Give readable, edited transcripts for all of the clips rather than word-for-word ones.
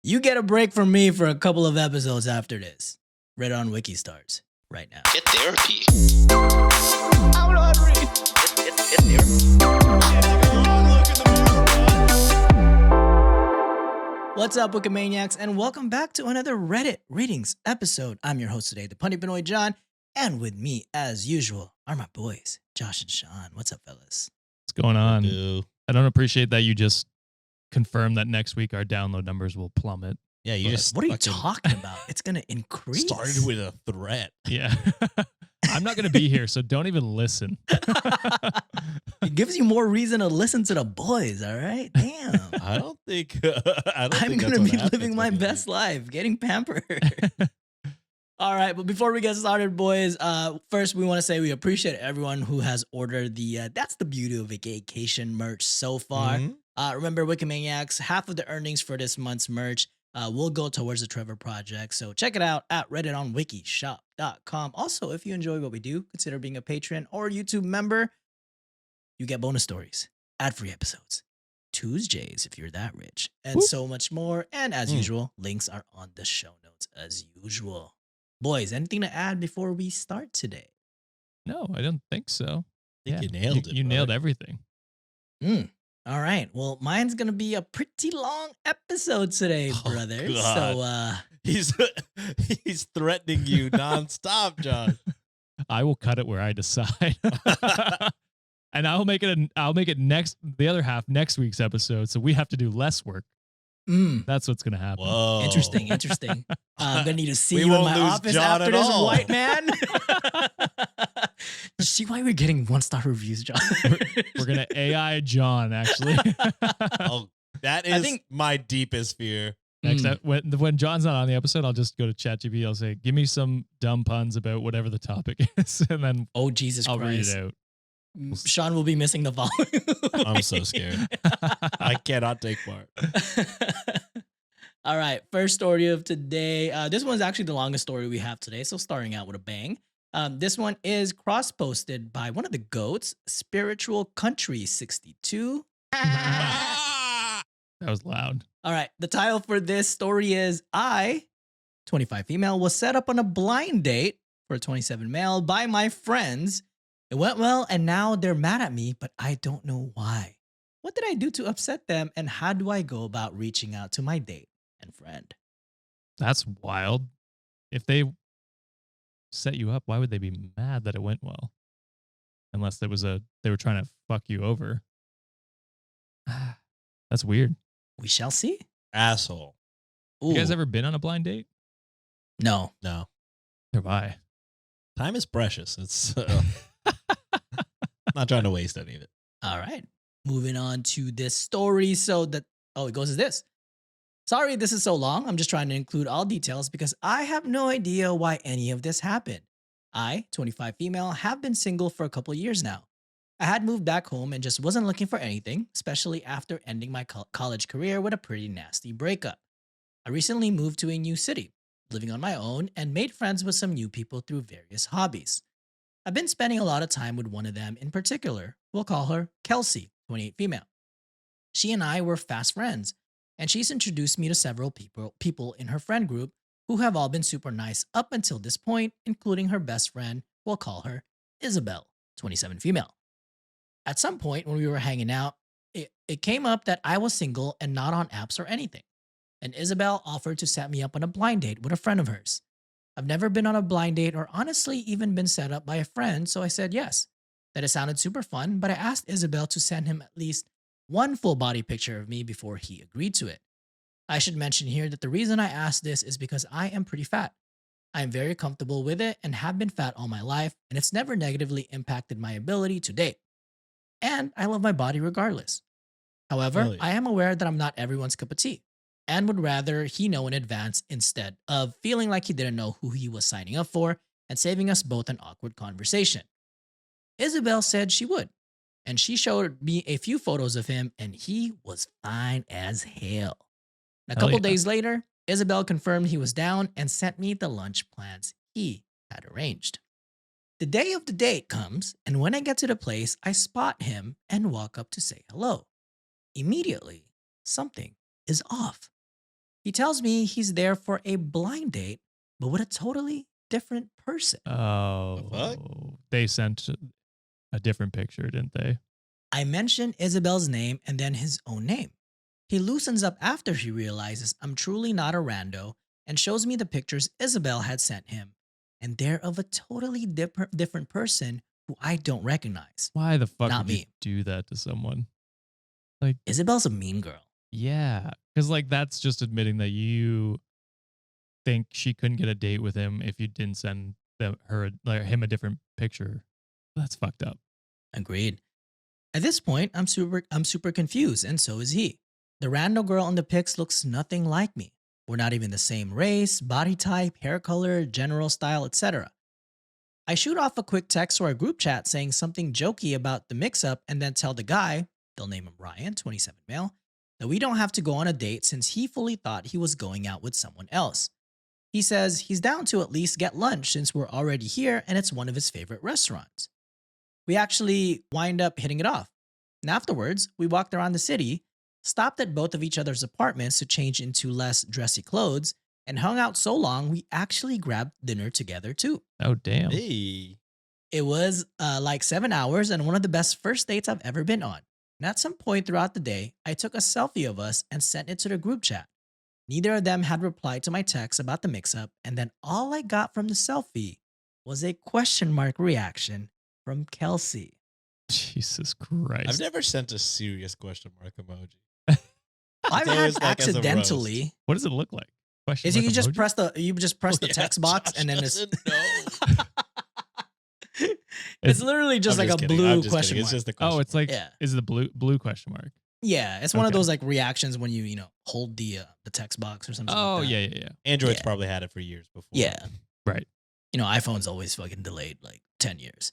You get a break from me for a couple of episodes after this. Read on Wiki starts right now. Get therapy. I'm not reading. Get What's up, Wikimaniacs, and welcome back to another Reddit Readings episode. I'm your host today, the Punny Benoit John, and with me, as usual, are my boys, Josh and Sean. What's up, fellas? What's going on? Dude. I don't appreciate that you just confirmed that next week our download numbers will plummet. Yeah, you just What are you fucking talking about? It's going to increase. started with a threat. Yeah. I'm not going to be here, so don't even listen. It gives you more reason to listen to the boys, all right? Damn. I don't think I'm going to be living my best life, getting pampered. All right, but before we get started, boys, first we want to say we appreciate everyone who has ordered the That's the Beauty of Vacation merch so far. Remember, Wikimaniacs, half of the earnings for this month's merch will go towards the Trevor Project. So check it out at redditonwikishop.com. Also, if you enjoy what we do, consider being a patron or YouTube member. You get bonus stories, ad-free episodes, Tuesdays if you're that rich, and so much more. And as usual, links are on the show notes as usual. Boys, anything to add before we start today? No, I don't think so. I think you nailed it. You nailed everything. All right. Well, mine's going to be a pretty long episode today, brothers. God. So, He's threatening you nonstop, John. I will cut it where I decide. And I'll make it the other half next week's episode, so we have to do less work. That's what's gonna happen. Whoa. Interesting. I'm gonna need to see We you in won't my lose office John after at this, all. white man. You see why we're getting 1-star reviews, John? We're gonna AI John, actually. Oh, that I is think- my deepest fear. Next time, when John's not on the episode, I'll just go to ChatGPT. I'll say, "Give me some dumb puns about whatever the topic is," and then Oh, Jesus I'll read Christ. it out. Sean will be missing the following. I'm so scared. I cannot take part. All right, first story of today. This one's actually the longest story we have today, so starting out with a bang. This one is cross-posted by one of the GOATs, Spiritual Country 62. That was loud. All right, the title for this story is I, 25 female, was set up on a blind date for a 27 male by my friends. It went well, and now they're mad at me, but I don't know why. What did I do to upset them, and how do I go about reaching out to my date and friend? That's wild. If they set you up, why would they be mad that it went well? Unless they were trying to fuck you over. That's weird. We shall see. Asshole. Ooh, You guys ever been on a blind date? no. No. Have I? Time is precious. It's not trying to waste any of it. All right. Moving on to this story. It goes as this. Sorry this is so long. I'm just trying to include all details because I have no idea why any of this happened. I, 25 female, have been single for a couple of years now. I had moved back home and just wasn't looking for anything, especially after ending my college career with a pretty nasty breakup. I recently moved to a new city, living on my own, and made friends with some new people through various hobbies. I've been spending a lot of time with one of them in particular. We'll call her Kelsey, 28 female. She and I were fast friends, and she's introduced me to several people in her friend group who have all been super nice up until this point, including her best friend. We'll call her Isabel, 27 female. At some point when we were hanging out, it came up that I was single and not on apps or anything, and Isabel offered to set me up on a blind date with a friend of hers. I've never been on a blind date or honestly even been set up by a friend, so I said yes. That it sounded super fun, but I asked Isabel to send him at least one full body picture of me before he agreed to it. I should mention here that the reason I asked this is because I am pretty fat. I am very comfortable with it and have been fat all my life, and it's never negatively impacted my ability to date. And I love my body regardless. However, Hell yeah. I am aware that I'm not everyone's cup of tea and would rather he know in advance instead of feeling like he didn't know who he was signing up for and saving us both an awkward conversation. Isabel said she would, and she showed me a few photos of him, and he was fine as hell. A Hell couple yeah. days later, Isabel confirmed he was down and sent me the lunch plans he had arranged. The day of the date comes, and when I get to the place, I spot him and walk up to say hello. Immediately, something is off. He tells me he's there for a blind date, but with a totally different person. Oh, they sent a different picture, didn't they? I mention Isabel's name and then his own name. He loosens up after he realizes I'm truly not a rando and shows me the pictures Isabel had sent him, and they're of a totally different person who I don't recognize. Why the fuck Not would you me. do that to someone? Like, Isabel's a mean girl. yeah, because like that's just admitting that you think she couldn't get a date with him if you didn't send him a different picture. That's fucked up. Agreed. At this point, I'm super confused, and so is he. The rando girl on the pics looks nothing like me. We're not even the same race, body type, hair color, general style, etc. I shoot off a quick text to our group chat saying something jokey about the mix-up and then tell the guy, they'll name him Ryan, 27 male, that we don't have to go on a date since he fully thought he was going out with someone else. He says he's down to at least get lunch since we're already here and it's one of his favorite restaurants. We actually wind up hitting it off. And afterwards, we walked around the city, stopped at both of each other's apartments to change into less dressy clothes, and hung out so long we actually grabbed dinner together too. Oh damn. Hey. It was like 7 hours and one of the best first dates I've ever been on. And at some point throughout the day, I took a selfie of us and sent it to the group chat. Neither of them had replied to my text about the mix-up, and then all I got from the selfie was a question mark reaction from Kelsey. Jesus Christ. I've never sent a serious question mark emoji. I've had always like as a roast. accidentally. What does it look like? Question Is mark you just emoji? press the Yeah, text box Josh and then it's doesn't know. it's literally just I'm like a kidding. blue I'm just question kidding. mark. It's just the question Oh, it's like Yeah. is it the blue question mark? Yeah, it's one of Okay. those like reactions when you hold the text box or something. Oh like that. yeah. Android's Yeah. probably had it for years before. Yeah. Right. iPhone's always fucking delayed like 10 years.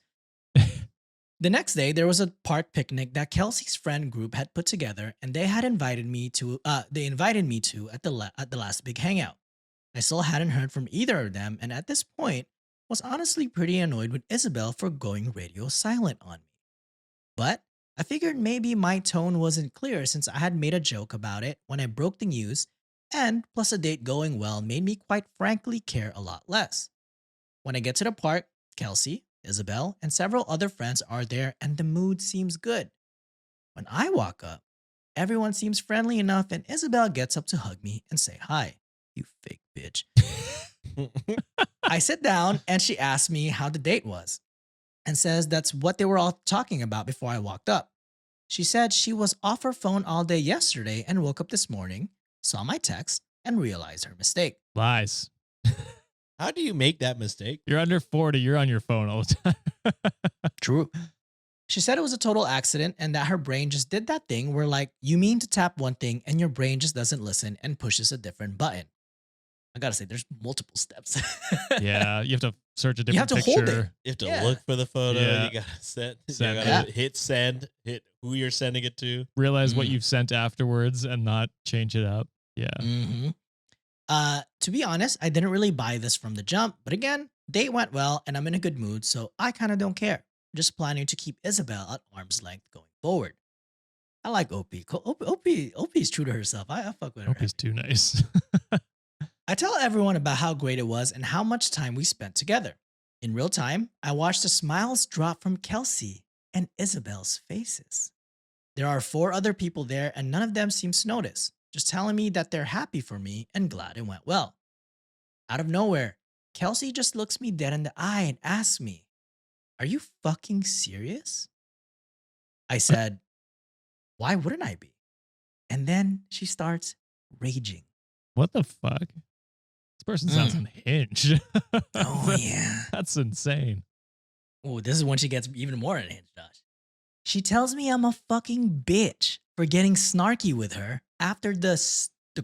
The next day, there was a park picnic that Kelsey's friend group had put together, and they had invited me to. They invited me to at the last big hangout. I still hadn't heard from either of them, and at this point, was honestly pretty annoyed with Isabel for going radio silent on me. But I figured maybe my tone wasn't clear since I had made a joke about it when I broke the news, and plus a date going well made me quite frankly care a lot less. When I get to the park, Kelsey, Isabel, and several other friends are there, and the mood seems good. When I walk up, everyone seems friendly enough, and Isabel gets up to hug me and say hi. You fake bitch. I sit down, and she asks me how the date was and says that's what they were all talking about before I walked up. She said she was off her phone all day yesterday and woke up this morning, saw my text, and realized her mistake. Lies. How do you make that mistake? You're under 40. You're on your phone all the time. True. She said it was a total accident and that her brain just did that thing where, like, you mean to tap one thing and your brain just doesn't listen and pushes a different button. I gotta say, there's multiple steps. Yeah, you have to search a You have different to hold picture. You have to Yeah. look for the photo. Yeah. You gotta send. Send You gotta it. hit send. Hit who you're sending it to. Realize what Mm. you've sent afterwards and not change it up. Yeah. Mm-hmm. To be honest, I didn't really buy this from the jump, but again, date went well and I'm in a good mood, so I kind of don't care. Just planning to keep Isabel at arm's length going forward. I like OP. OP's true to herself. I fuck with her. Hope he's too nice. I tell everyone about how great it was and how much time we spent together. In real time, I watched the smiles drop from Kelsey and Isabel's faces. There are 4 other people there and none of them seems to notice, just telling me that they're happy for me and glad it went well. Out of nowhere, Kelsey just looks me dead in the eye and asks me, "Are you fucking serious?" I said, "Why wouldn't I be?" And then she starts raging. What the fuck? This person sounds unhinged. Oh, yeah. That's insane. Oh, this is when she gets even more unhinged, Josh. She tells me I'm a fucking bitch for getting snarky with her after the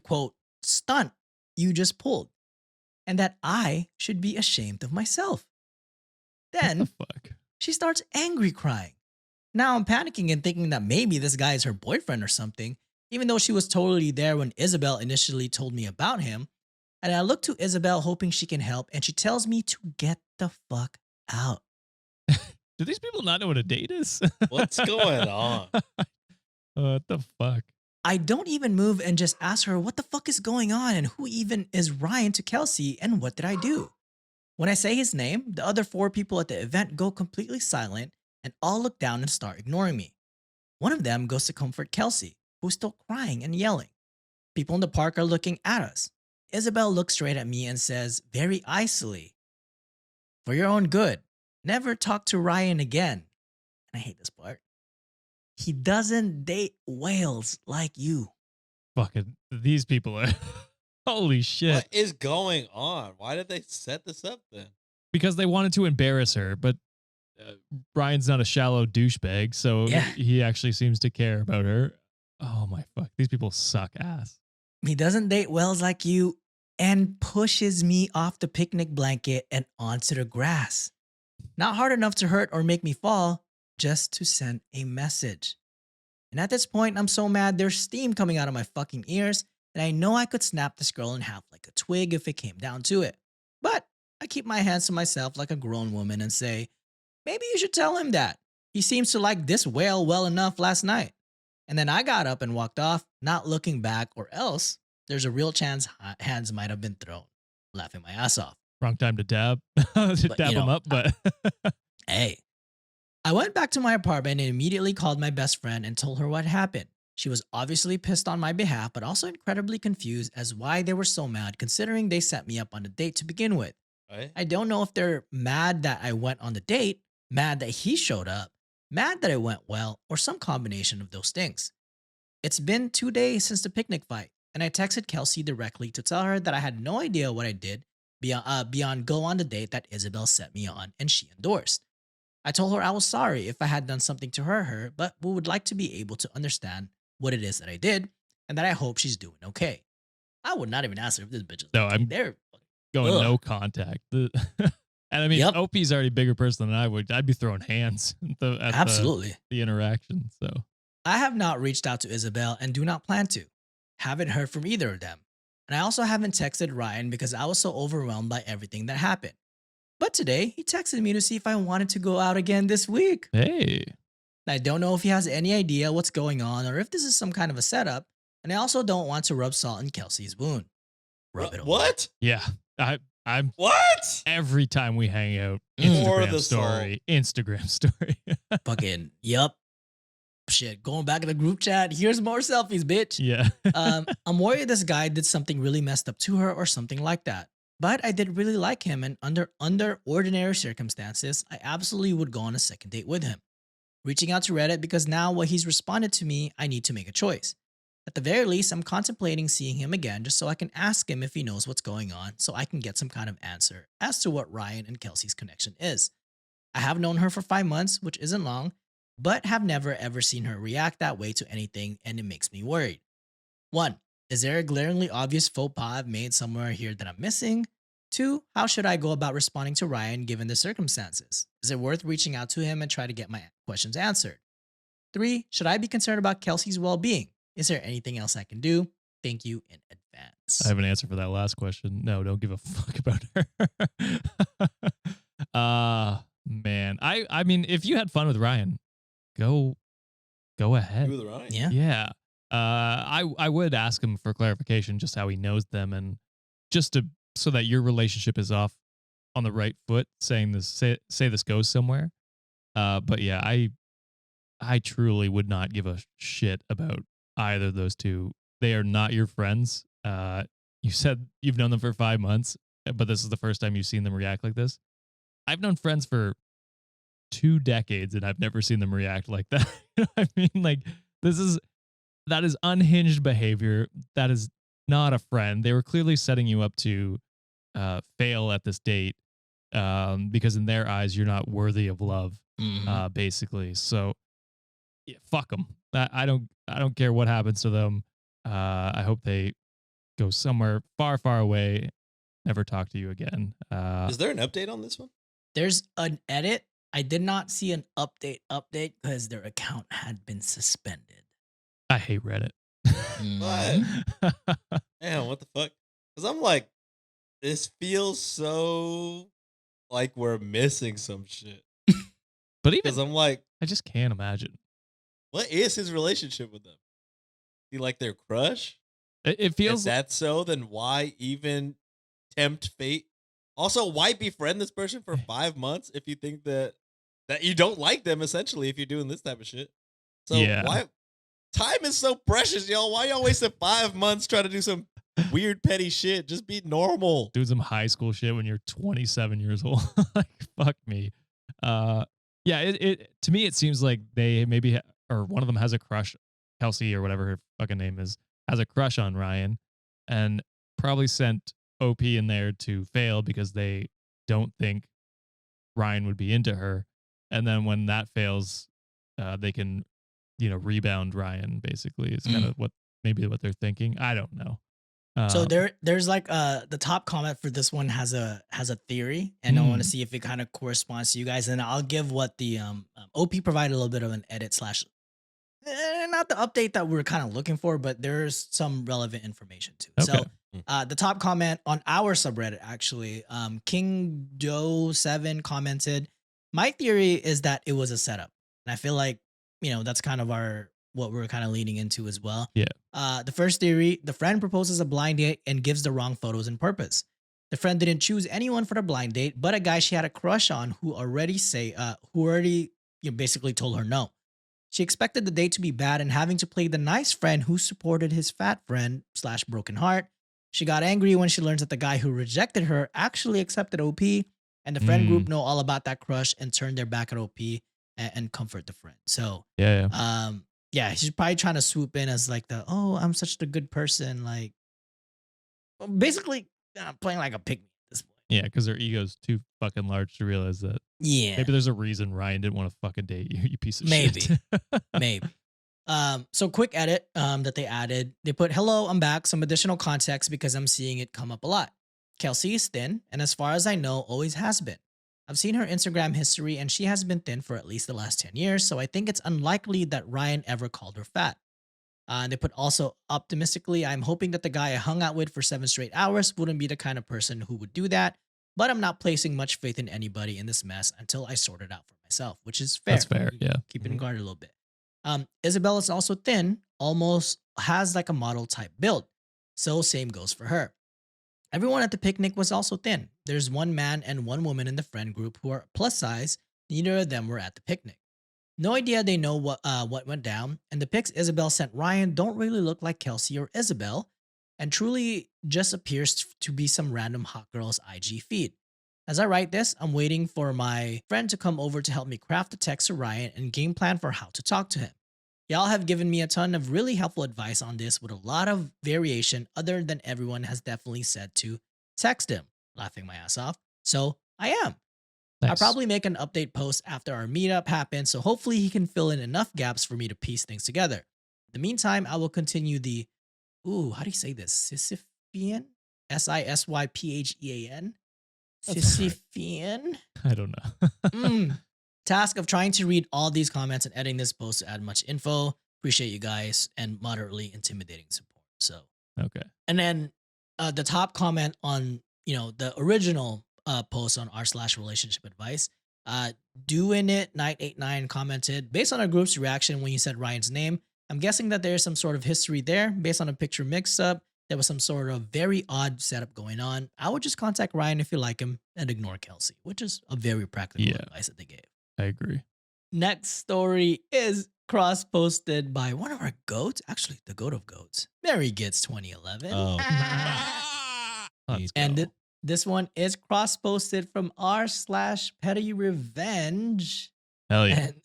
quote stunt you just pulled, and that I should be ashamed of myself. What Then the fuck? she starts angry crying. Now I'm panicking and thinking that maybe this guy is her boyfriend or something, even though she was totally there when Isabel initially told me about him. And I look to Isabel hoping she can help, and she tells me to get the fuck out. Do these people not know what a date is? What's going on? What the fuck? I don't even move and just ask her what the fuck is going on and who even is Ryan to Kelsey and what did I do? When I say his name, the other four people at the event go completely silent and all look down and start ignoring me. One of them goes to comfort Kelsey, who's still crying and yelling. People in the park are looking at us. Isabel looks straight at me and says, very icily, for your own good, never talk to Ryan again. And I hate this part. He doesn't date whales like you. Fucking these people are holy shit. What is going on? Why did they set this up then? Because they wanted to embarrass her, but Brian's not a shallow douchebag, so Yeah. he actually seems to care about her. Oh my fuck. These people suck ass. He doesn't date whales like you and pushes me off the picnic blanket and onto the grass. Not hard enough to hurt or make me fall, just to send a message. And at this point, I'm so mad there's steam coming out of my fucking ears, and I know I could snap this girl in half like a twig if it came down to it. But I keep my hands to myself like a grown woman and say, maybe you should tell him that. He seems to like this whale well enough last night. And then I got up and walked off, not looking back, or else there's a real chance hands might have been thrown. Laughing my ass off. Wrong time to dab. To dab them up, but Hey. I went back to my apartment and immediately called my best friend and told her what happened. She was obviously pissed on my behalf, but also incredibly confused as why they were so mad considering they set me up on a date to begin with. Right? I don't know if they're mad that I went on the date, mad that he showed up, mad that it went well, or some combination of those things. It's been 2 days since the picnic fight, and I texted Kelsey directly to tell her that I had no idea what I did beyond go on the date that Isabel set me on and she endorsed. I told her I was sorry if I had done something to hurt her, but we would like to be able to understand what it is that I did, and that I hope she's doing okay. I would not even ask her if this bitch is no, okay. I'm They're going ugh. no contact. And I mean, Yep. OP's already a bigger person than I would. I'd be throwing hands at Absolutely. the interaction. So I have not reached out to Isabel and do not plan to. Haven't heard from either of them. And I also haven't texted Ryan because I was so overwhelmed by everything that happened. But today, he texted me to see if I wanted to go out again this week. hey, I don't know if he has any idea what's going on or if this is some kind of a setup, and I also don't want to rub salt in Kelsey's wound. Rub it away. What? yeah, I'm What? every time we hang out, Pour Instagram the story, Instagram story. Fucking, yup. Shit, going back in the group chat, here's more selfies, bitch. Yeah. I'm worried this guy did something really messed up to her or something like that. But I did really like him, and under ordinary circumstances, I absolutely would go on a second date with him. Reaching out to Reddit because now what he's responded to me, I need to make a choice. At the very least, I'm contemplating seeing him again just so I can ask him if he knows what's going on so I can get some kind of answer as to what Ryan and Kelsey's connection is. I have known her for 5 months, which isn't long, but have never ever seen her react that way to anything, and it makes me worried. 1. Is there a glaringly obvious faux pas I've made somewhere here that I'm missing? 2. How should I go about responding to Ryan given the circumstances? Is it worth reaching out to him and try to get my questions answered? 3. Should I be concerned about Kelsey's well-being? Is there anything else I can do? Thank you in advance. I have an answer for that last question. No, don't give a fuck about her. Man. I mean, if you had fun with Ryan, go ahead. You with Ryan? Yeah. Yeah. I would ask him for clarification, just how he knows them, and just to so that your relationship is off on the right foot, saying this say this goes somewhere. But yeah, I truly would not give a shit about either of those two. They are not your friends. You said you've known them for 5 months, but this is the first time you've seen them react like this. I've known friends for 2 decades and I've never seen them react like that. You know what I mean? Like that is unhinged behavior. That is not a friend. They were clearly setting you up to fail at this date because in their eyes you're not worthy of love, basically. So yeah, fuck them. I don't care what happens to them. I hope they go somewhere far, far away. Never talk to you again. Is there an update on this one? There's an edit. I did not see an update because their account had been suspended. I hate Reddit. What? Man, what the fuck? Because I'm like, this feels so like we're missing some shit. But even Because I'm like, I just can't imagine. what is his relationship with them? He like their crush? It If feels that's so, then why even tempt fate? Also, why befriend this person for 5 months if you think that you don't like them? Essentially, if you're doing this type of shit, so yeah. why? Time is so precious, y'all. Why y'all wasting 5 months trying to do some weird petty shit? Just be normal. Doing some high school shit when you're 27 years old. Like fuck me. Uh yeah, it to me it seems like they maybe or one of them has a crush, Kelsey or whatever her fucking name is, has a crush on Ryan and probably sent OP in there to fail because they don't think Ryan would be into her. And then when that fails, they can, rebound Ryan basically. It's kind Mm. of what they're thinking. I don't know. So Um, there's like the top comment for this one has a theory, and I want to mm, see if it kind of corresponds to you guys, and I'll give what the OP provided a little bit of an edit slash not the update that we're kind of looking for, but there's some relevant information too. okay. So the top comment on our subreddit actually, King Doe 7 commented, "My theory is that it was a setup," and I feel like that's kind of our what we're kind of leaning into as well. Yeah. The first theory: the friend proposes a blind date and gives the wrong photos and purpose. The friend didn't choose anyone for the blind date, but a guy she had a crush on who already basically told her no. She expected the date to be bad and having to play the nice friend who supported his fat friend slash broken heart. She got angry when she learns that the guy who rejected her actually accepted OP, and the friend group Mm, know all about that crush and turned their back at OP and comfort the friend. So, yeah, yeah. yeah, she's probably trying to swoop in as like I'm such a good person, like basically playing like a pygmy at this point. Yeah, because their ego's too fucking large to realize that Yeah, maybe there's a reason Ryan didn't want to fucking date you, you piece of maybe, shit. maybe. So quick edit that they added. They put, "Hello, I'm back. Some additional context because I'm seeing it come up a lot. Kelsey is thin, and as far as I know, always has been. I've seen her Instagram history, and she has been thin for at least the last 10 years, so I think it's unlikely that Ryan ever called her fat." And they put also, "Optimistically, I'm hoping that the guy I hung out with for 7 straight hours wouldn't be the kind of person who would do that, but I'm not placing much faith in anybody in this mess until I sort it out for myself," which is That's fair. fair. You Yeah. keep it in Mhm. guard a little bit. Isabel is also thin, almost has like a model type build. So same goes for her. Everyone at the picnic was also thin. There's one man and one woman in the friend group who are plus size. Neither of them were at the picnic. No idea they know what went down, and the pics Isabel sent Ryan don't really look like Kelsey or Isabel, and truly just appears to be some random hot girl's IG feed. As I write this, I'm waiting for my friend to come over to help me craft a text to Ryan and game plan for how to talk to him. Y'all have given me a ton of really helpful advice on this with a lot of variation, other than everyone has definitely said to text him, laughing my ass off. So I am. I'll Nice. probably make an update post after our meetup happens, so hopefully he can fill in enough gaps for me to piece things together. In the meantime, I will continue the, how do you say this? Sisyphean? Sisyphean? That's all right. Sisyphean? I don't know. Mm. Task of trying to read all these comments and editing this post to add much info. Appreciate you guys and moderately intimidating support. So, Okay. and then the top comment on the original post on r/relationship advice, uh, doing it night 89 commented, "Based on our group's reaction when you said Ryan's name, I'm guessing that there's some sort of history there. Based on a picture mix up, there was some sort of very odd setup going on. I would just contact Ryan if you like him and ignore Kelsey," which is a very practical Yeah, advice that they gave. I agree. Next story is cross posted by one of our goats, actually the goat of goats, Mary Gets 2011. Oh, Let's And go. this one is cross posted from r/petty revenge. Hell yeah. And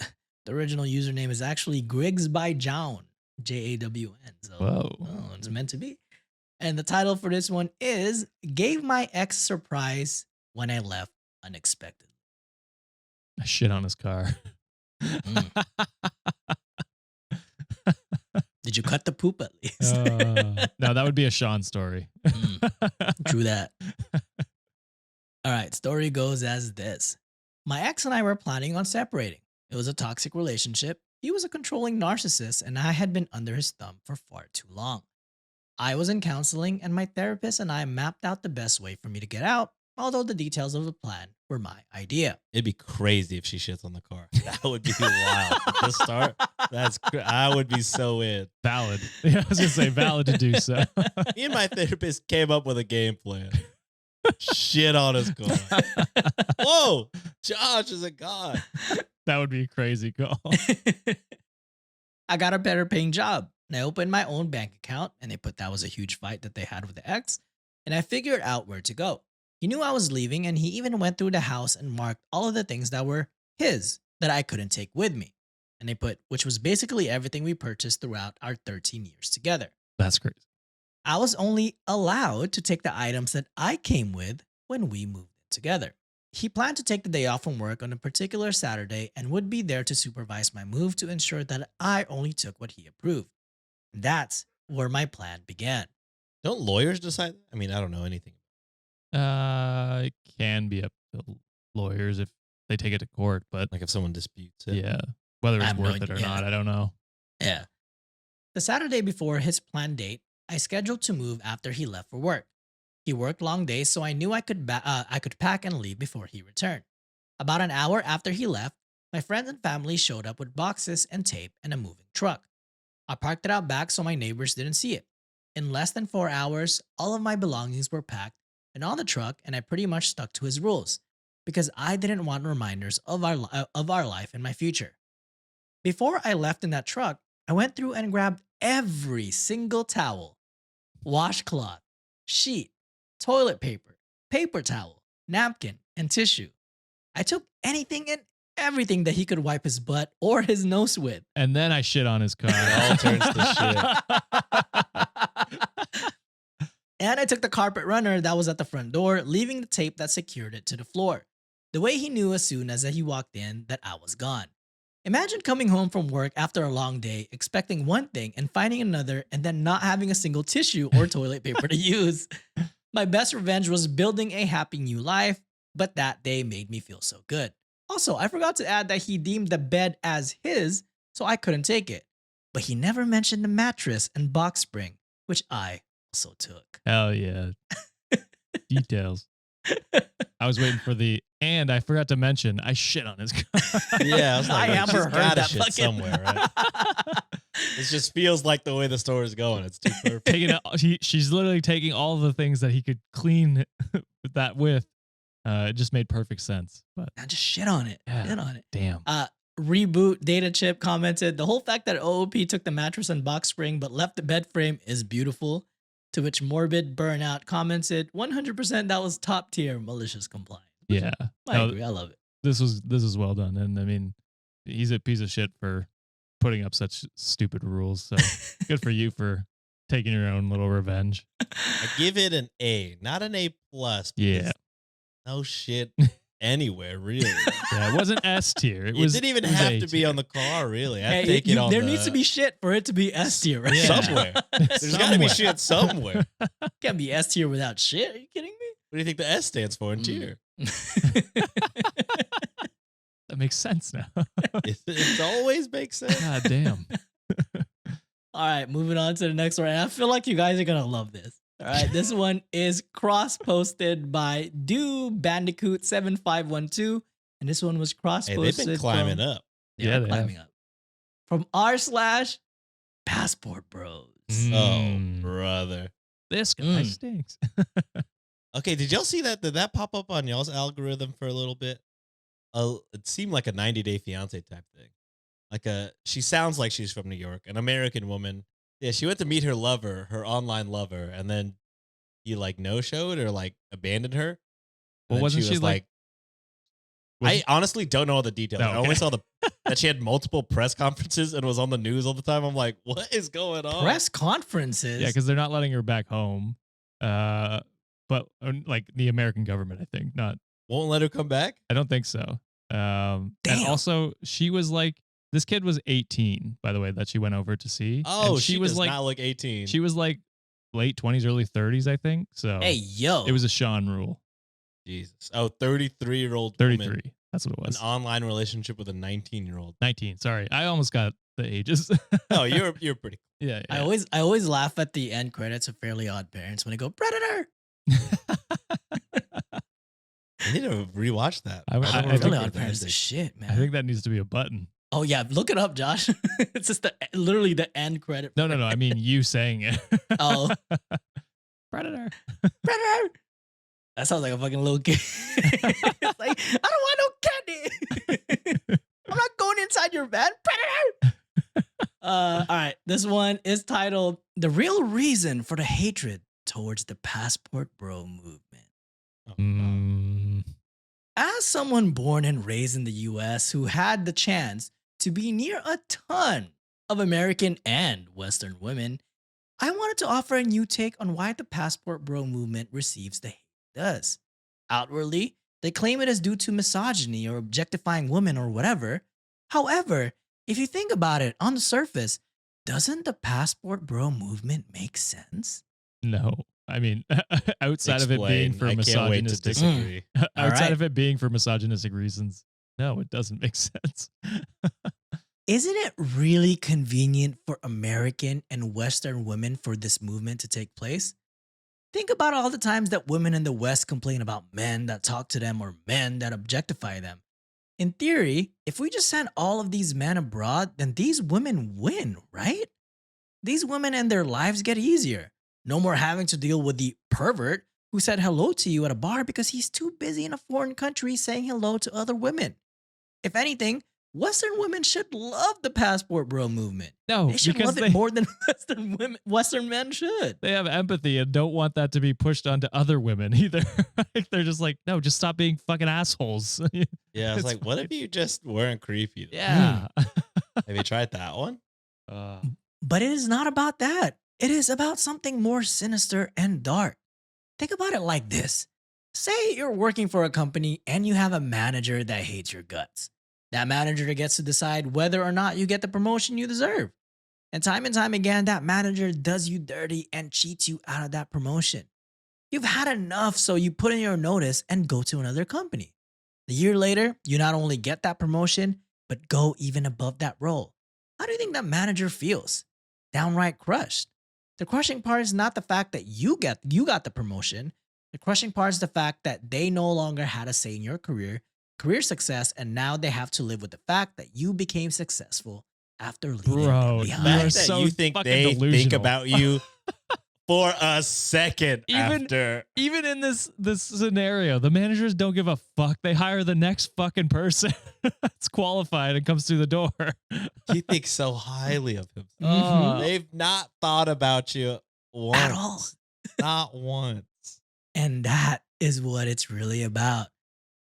the original username is actually Griggs by Jawn, JAWN. So Whoa. it's meant to be. And the title for this one is "Gave My Ex Surprise When I Left Unexpectedly." I shit on his car. Mm. Did you cut the poop at least? No, that would be a Sean story. True that. All right, story goes as this. My ex and I were planning on separating. It was a toxic relationship. He was a controlling narcissist, and I had been under his thumb for far too long. I was in counseling, and my therapist and I mapped out the best way for me to get out, although the details of the plan were my idea. It'd be crazy if she shits on the car. That would be wild. At the start, I would be so in. Valid. Yeah, I was gonna say valid to do so. Me and my therapist came up with a game plan. Shit on his car. Whoa, Josh is a god. That would be a crazy call. I got a better paying job and I opened my own bank account and they put that was a huge fight that they had with the ex and I figured out where to go. He knew I was leaving and he even went through the house and marked all of the things that were his that I couldn't take with me. And they put, which was basically everything we purchased throughout our 13 years together. That's crazy. I was only allowed to take the items that I came with when we moved in together. He planned to take the day off from work on a particular Saturday and would be there to supervise my move to ensure that I only took what he approved. That's where my plan began. Don't lawyers decide that? I mean, I don't know anything. It can be up to lawyers if they take it to court, but Like if someone disputes it. yeah, whether I it's have no worth it or idea. not, I don't know. Yeah. The Saturday before his planned date, I scheduled to move after he left for work. He worked long days, so I knew I could pack and leave before he returned. About an hour after he left, my friends and family showed up with boxes and tape and a moving truck. I parked it out back so my neighbors didn't see it. In less than 4 hours, all of my belongings were packed and on the truck, and I pretty much stuck to his rules because I didn't want reminders of our life and my future. Before I left in that truck, I went through and grabbed every single towel, washcloth, sheet, toilet paper, paper towel, napkin, and tissue. I took anything and everything that he could wipe his butt or his nose with. And then I shit on his car. It all turns to And I took the carpet runner that was at the front door, leaving the tape that secured it to the floor. The way he knew as soon as he walked in that I was gone. Imagine coming home from work after a long day, expecting one thing and finding another, and then not having a single tissue or toilet paper to use. My best revenge was building a happy new life, but that day made me feel so good. Also, I forgot to add that he deemed the bed as his, so I couldn't take it. But he never mentioned the mattress and box spring, which I also took. Hell yeah. Details. I was waiting for and I forgot to mention, I shit on his car. Yeah, I was like, I she's never heard gotta that shit fucking somewhere, right? It just feels like the way the story is going. It's too perfect. Taking she's literally taking all the things that he could clean that with. It just made perfect sense. But I just shit on it. Yeah. Shit on it. damn. Reboot Data Chip commented, the whole fact that OOP took the mattress and box spring but left the bed frame is beautiful. To which Morbid Burnout commented, 100% that was top tier malicious compliance. Yeah. I No, agree. I love it. this was well done. And I mean, he's a piece of shit for putting up such stupid rules. So good for you for taking your own little revenge. I give it an A, not an A plus. Yeah. No shit anywhere, really. Yeah, it wasn't S tier. It It was didn't even it was have A to be tier. on the car, really. Hey, I'd take it on there needs to be shit for it to be S tier, right? Yeah. somewhere. There's got to be shit somewhere. What Can't be S tier without shit. Are you kidding do you think the S stands for in Mm. tier? me? That makes sense now. It always makes sense. God damn. All right, moving on to the next one. And I feel like you guys are going to love this. All right, this one is cross-posted by Do Bandicoot 7512, and this one was Hey, cross-posted. they've been climbing up. Yeah, Yeah, they're they have. climbing up. From r/Passport Bros. Oh, Mm. brother. This guy Mm. stinks. Okay, did y'all see that? Did that pop up on y'all's algorithm for a little bit? It seemed like a 90-Day Fiance type thing. She sounds like she's from New York, an American woman. Yeah, she went to meet her lover, her online lover, and then he like no-showed or like abandoned her. Well, And then wasn't she she was like? I honestly don't know all the details. Oh, I only okay. saw that she had multiple press conferences and was on the news all the time. I'm like, what is going on? Press conferences. Yeah, because they're not letting her back home. But like the American government, I think not. Won't let her come back? I don't think so. And Damn. also, she was like, this kid was 18, by the way, that she went over to see. Oh, and she was does like, not look 18. she was like late 20s, early 30s, I think. So Hey, yo. it was a Sean rule. Jesus. Oh, 33-year-old 33. woman. That's what it An was. online relationship with a 19-year-old. 19. Sorry, I almost got the ages. Oh, you're pretty. yeah. I always laugh at the end credits of Fairly Odd Parents when they go, Predator. need to rewatch that. I don't think- remember Really the Odd Parents is the ending. shit, man. I think that needs to be a button. Oh yeah, look it up, Josh. It's just literally the end credit. No. I mean you saying it. Oh. Predator. Predator. That sounds like a fucking little kid. It's like, I don't want no candy. I'm not going inside your van. Predator. All right. This one is titled The Real Reason for the Hatred Towards the Passport Bro Movement. Oh, wow. Mm, As someone born and raised in the US who had the chance to be near a ton of American and Western women, I wanted to offer a new take on why the passport bro movement receives the hate it does. Outwardly, they claim it is due to misogyny or objectifying women or whatever. However, if you think about it on the surface, doesn't the passport bro movement make sense? no. I mean, outside of it being Explain. for I can't wait to misogynistic, disagree. outside right. of it being for misogynistic reasons, no, it doesn't make sense. Isn't it really convenient for American and Western women for this movement to take place? Think about all the times that women in the West complain about men that talk to them or men that objectify them. In theory, if we just send all of these men abroad, then these women win, right? These women and their lives get easier. No more having to deal with the pervert who said hello to you at a bar because he's too busy in a foreign country saying hello to other women. If anything, Western women should love the passport bro movement. No, They should because love it more than Western men should. they have empathy and don't want that to be pushed onto other women either. Like, they're just like, no, just stop being fucking assholes. Yeah, I was It's like, what if you just weren't creepy? Yeah. Have you tried that one? But it is not about that. It is about something more sinister and dark. Think about it like this. Say you're working for a company and you have a manager that hates your guts. That manager gets to decide whether or not you get the promotion you deserve. And time again, that manager does you dirty and cheats you out of that promotion. You've had enough, so you put in your notice and go to another company. A year later, you not only get that promotion, but go even above that role. How do you think that manager feels? Downright crushed. The crushing part is not the fact that you got the promotion. The crushing part is the fact that they no longer had a say in your career success, and now they have to live with the fact that you became successful after leaving Bro, them you The behind. are fact that so you think fucking they think delusional. about you for a second Even- after. Even in this scenario, the managers don't give a fuck. They hire the next fucking person that's qualified and comes through the door. He thinks so highly of himself. Mhm. They've not thought about you once. At all. Not once. And that is what it's really about.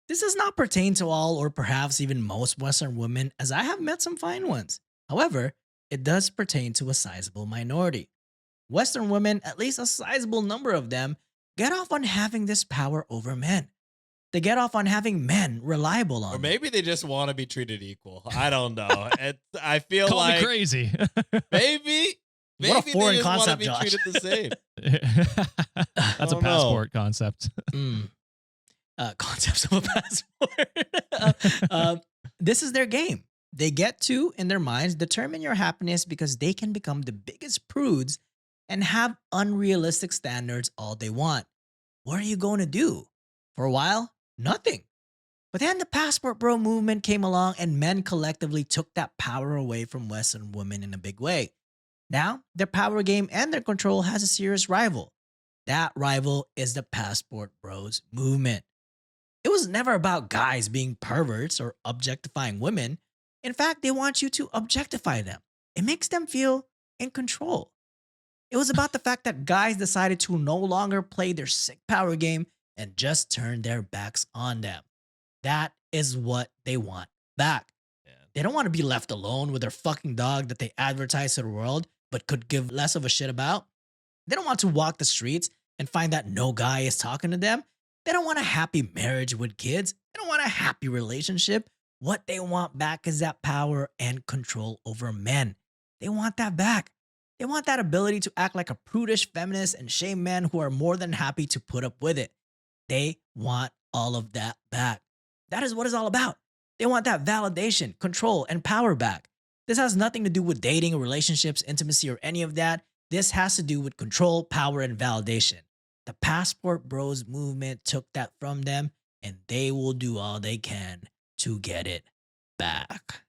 This does not pertain to all or perhaps even most Western women, as I have met some fine ones. However, it does pertain to a sizable minority. Western women, at least a sizable number of them, get off on having this power over men. They get off on having men reliable on Or them. maybe they just want to be treated equal. I don't know. I feel Call me like crazy. maybe What a foreign they just concept, want to be Josh. treated the same. That's a don't know. passport concept. Mm. Concepts of a passport. This is their game. They get to, in their minds, determine your happiness because they can become the biggest prudes and have unrealistic standards all they want. What are you going to do? For a while, nothing. But then the passport bro movement came along and men collectively took that power away from Western women in a big way. Now, their power game and their control has a serious rival. That rival is the passport bros movement. It was never about guys being perverts or objectifying women. In fact, they want you to objectify them. It makes them feel in control. It was about the fact that guys decided to no longer play their sick power game and just turn their backs on them. That is what they want back. Yeah. They don't want to be left alone with their fucking dog that they advertise to the world but could give less of a shit about. They don't want to walk the streets and find that no guy is talking to them. They don't want a happy marriage with kids. They don't want a happy relationship. What they want back is that power and control over men. They want that back. They want that ability to act like a prudish feminist and shame men who are more than happy to put up with it. They want all of that back. That is what it's all about. They want that validation, control, and power back. This has nothing to do with dating or relationships, intimacy, or any of that. This has to do with control, power, and validation. The passport bros movement took that from them and they will do all they can to get it back.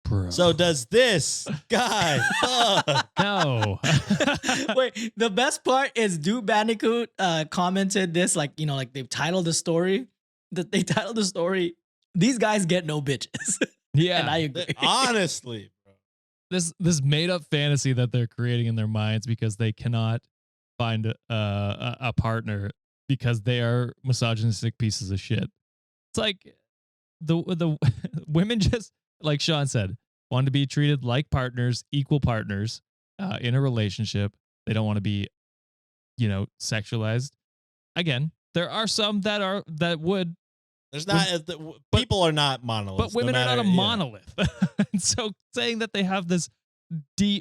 Bro. So does this guy fuck? No. Wait, the best part is Dude Bandicoot commented this, like, you know, like they've titled the story. That they titled the story, "These guys get no bitches." Yeah. And I agree. Honestly, bro. This made up fantasy that they're creating in their minds because they cannot find a partner because they are misogynistic pieces of shit. It's like the women just, like Sean said, want to be treated like partners, equal partners in a relationship. They don't want to be, you know, sexualized. Again, there are some that would, There's not people are not monoliths. but women no are not a matter- yeah. monolith. And so saying that they have this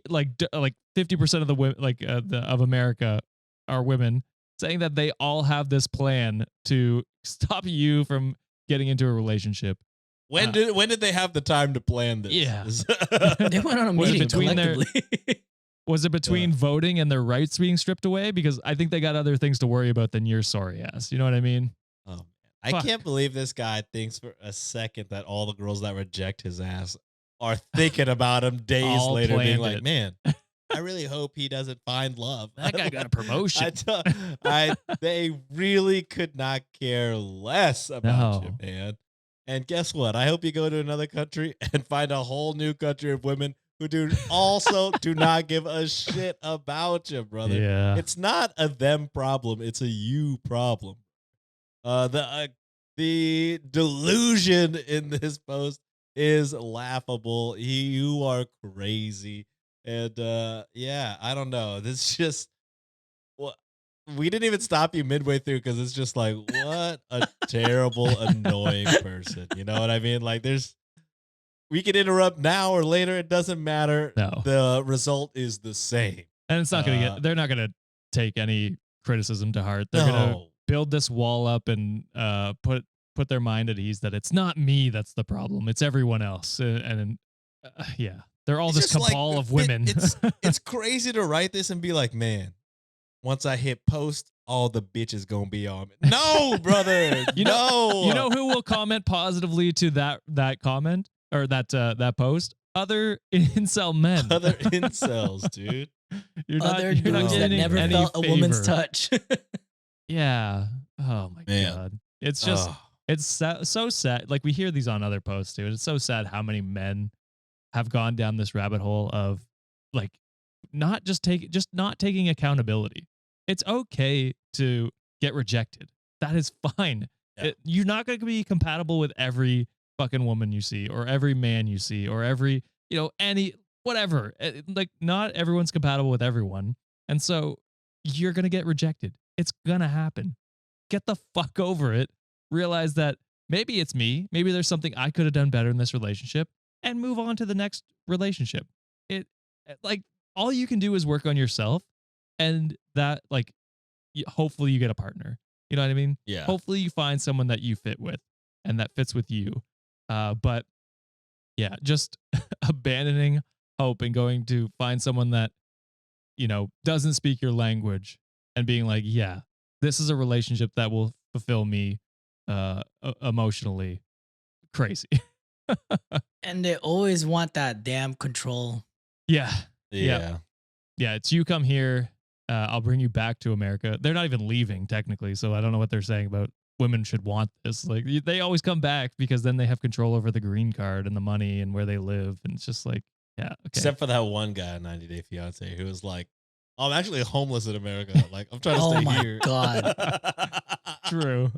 like 50% of the women of America are women, saying that they all have this plan to stop you from getting into a relationship. When did they have the time to plan this? Yeah. They went on a Was it meeting between their- collectively. Was it between voting and their rights being stripped away? Because I think they got other things to worry about than your sorry ass. You know what I mean? Oh man. I Fuck. can't believe this guy thinks for a second that all the girls that reject his ass are thinking about him days All later, being planned like, it. man, I really hope he doesn't find love. That guy got a promotion. They really could not care less about you, No. man. And guess what? I hope you go to another country and find a whole new country of women who do not give a shit about you, brother. Yeah. It's not a them problem. It's a you problem. The delusion in this post is laughable. You are crazy. And yeah, I don't know. This just we didn't even stop you midway through because it's just like, what a terrible, annoying person. You know what I mean? Like we could interrupt now or later. It doesn't matter. No. The result is the same. And it's not gonna they're not gonna take any criticism to heart. They're gonna No. build this wall up and put their mind at ease that it's not me that's the problem. It's everyone else. And yeah. They're all It's this just like, cabal of women. It's crazy to write this and be like, man, once I hit post, all the bitches gonna be on me. No, brother. You no. who will comment positively to that comment or that post? Other incel men. Other incels, dude. You're Other not dudes that getting never any felt a woman's favor. touch. Yeah. Oh my Man. god. It's just Ugh. it's so sad. Like we hear these on other posts too. And it's so sad how many men have gone down this rabbit hole of like not taking accountability. It's okay to get rejected. That is fine. Yeah. You're not going to be compatible with every fucking woman you see or every man you see or every, any whatever. Like not everyone's compatible with everyone. And so you're going to get rejected. It's going to happen. Get the fuck over it. Realize that maybe it's me. Maybe there's something I could have done better in this relationship and move on to the next relationship. Like all you can do is work on yourself and that like hopefully you get a partner. You know what I mean? Yeah. Hopefully you find someone that you fit with and that fits with you. But yeah, just abandoning hope and going to find someone that, doesn't speak your language and being like, yeah, this is a relationship that will fulfill me emotionally. Crazy. And they always want that damn control. Yeah. Yeah. Yeah. It's you come here. I'll bring you back to America. They're not even leaving technically. So I don't know what they're saying about women should want this. Like they always come back because then they have control over the green card and the money and where they live. And it's just like, yeah. Okay. Except for that one guy on 90 Day Fiance who was like, I'm actually homeless in America. Like, I'm trying to Oh stay my here. God. True.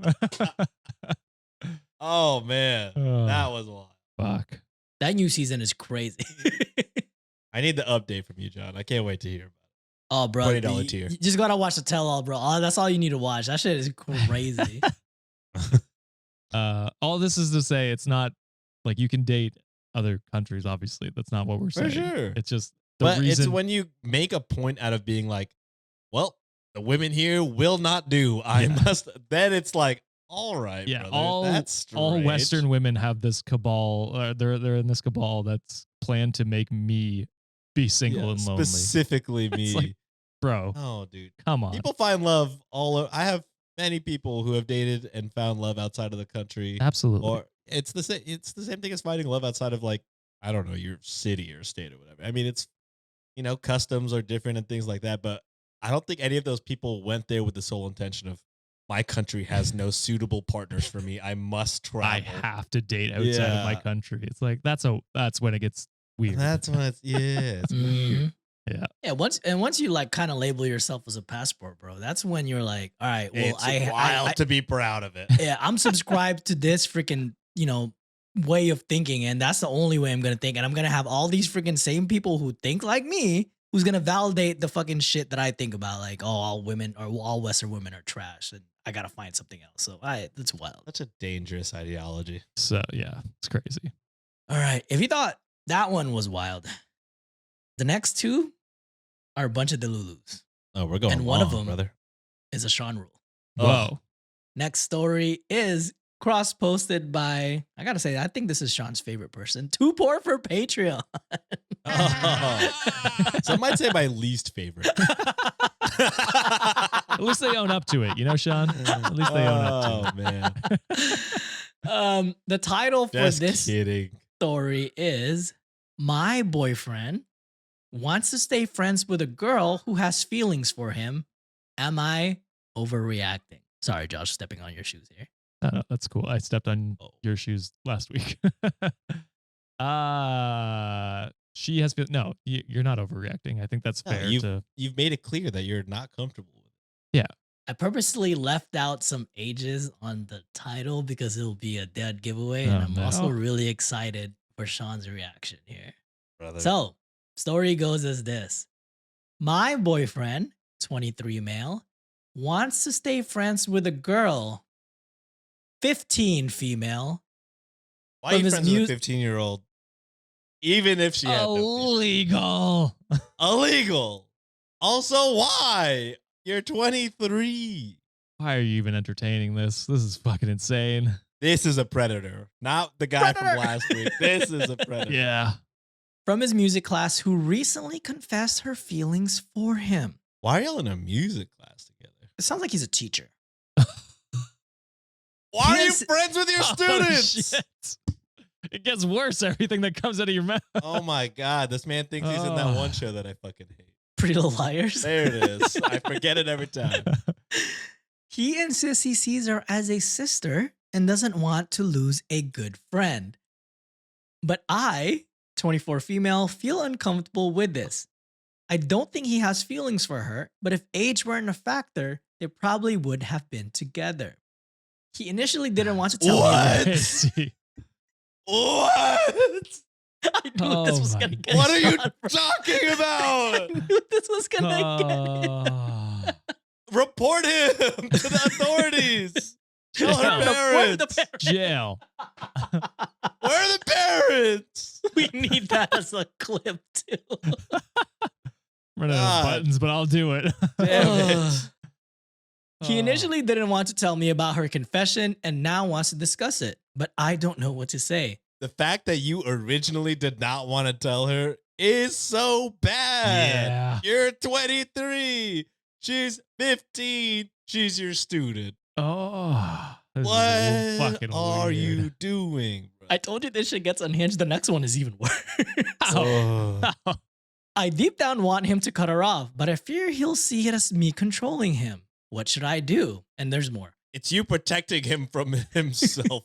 Oh, man. Oh, That was a lot. fuck. That new season is crazy. I need the update from you, John. I can't wait to hear about it. Oh, bro. $20 tier. You just gotta watch the tell all, bro. That's all you need to watch. That shit is crazy. All this is to say it's not like you can date other countries, obviously. That's not what we're For saying. sure. It's just the But reason. it's when you make a point out of being like, well, the women here will not do. I Yeah. must. Then it's like, all right, yeah, brother, that's all strange. Western women have this cabal. They're in this cabal that's planned to make me be single Yeah, and lonely. specifically me. It's like, bro, Oh, dude. come on. People find love all over. I have many people who have dated and found love outside of the country. Absolutely. Or it's the same. It's the same thing as finding love outside of like I don't know your city or state or whatever. I mean, it's customs are different and things like that. But I don't think any of those people went there with the sole intention of my country has no suitable partners for me. I must travel. I have to date outside of my Yeah. country. It's like that's when it gets weird. That's when it's it's weird. Yeah. Yeah, once you like kind of label yourself as a passport, bro, that's when you're like, all right, well, It's wild to be proud of it. yeah, I'm subscribed to this freaking, way of thinking, and that's the only way I'm gonna think. And I'm gonna have all these freaking same people who think like me, who's gonna validate the fucking shit that I think about, like, oh, all women or all Western women are trash, and I gotta find something else. So that's wild. Such a dangerous ideology. So yeah, it's crazy. All right, if you thought that one was wild, the next two are a bunch of Delulus. Oh, we're going And one of long, them- brother. Is a Sean rule. Whoa. Next story is cross-posted by, I gotta say, I think this is Sean's favorite person. Too poor for Patreon. Oh. Some might say my least favorite. At least they own up to it, Sean. At least they own up to it. Oh man. The title for Just this kidding. story is My Boyfriend Wants to Stay Friends with a Girl Who Has Feelings for Him. Am I overreacting? Sorry, Josh, stepping on your shoes here. No, that's cool. I stepped on Oh. your shoes last week. She has no. You're not overreacting. I think that's No, fair. you've made it clear that you're not comfortable with it. I purposely left out some ages on the title because it'll be a dead giveaway. And Oh, I'm no. also really excited for Sean's reaction here. Brother. So, story goes as this. My boyfriend, 23 male, wants to stay friends with a girl, 15 female. Why are you from his friends with a mus- 15-year-old? Even if she had no feelings? Illegal. Illegal. Also, why? You're 23. Why are you even entertaining this? This is fucking insane. This is a predator, not the guy Predator. from last week. This is a predator. Yeah. From his music class who recently confessed her feelings for him. Why are y'all in a music class together? It sounds like he's a teacher. Why are you Yes. friends with your Oh, students? shit. It gets worse. Everything that comes out of your mouth. Oh my God. This man thinks he's in that Oh. one show that I fucking hate. Pretty Little Liars. There it is. I forget it every time. He insists he sees her as a sister and doesn't want to lose a good friend. But I, 24 female, feel uncomfortable with this. I don't think he has feelings for her, but if age weren't a factor, they probably would have been together. He initially didn't want to tell What? me. See, What? I knew this Oh was my gonna get What are you Sean, bro. talking I about? knew this was gonna get him. Oh. Report him to the authorities. Tell her Jail. Where are the parents. parents? Jail. Where are the parents? We need that as a clip too. Running out of God. buttons, but I'll do it. Damn it. Ugh. He Oh. initially didn't want to tell me about her confession and now wants to discuss it, but I don't know what to say. The fact that you originally did not want to tell her is so bad. Yeah. You're 23. She's 15. She's your student. Oh. This is What fucking are weird. you doing? Bro? I told you this shit gets unhinged. The next one is even worse. Oh. I deep down want him to cut her off, but I fear he'll see it as me controlling him. What should I do? And there's more. It's you protecting him from himself.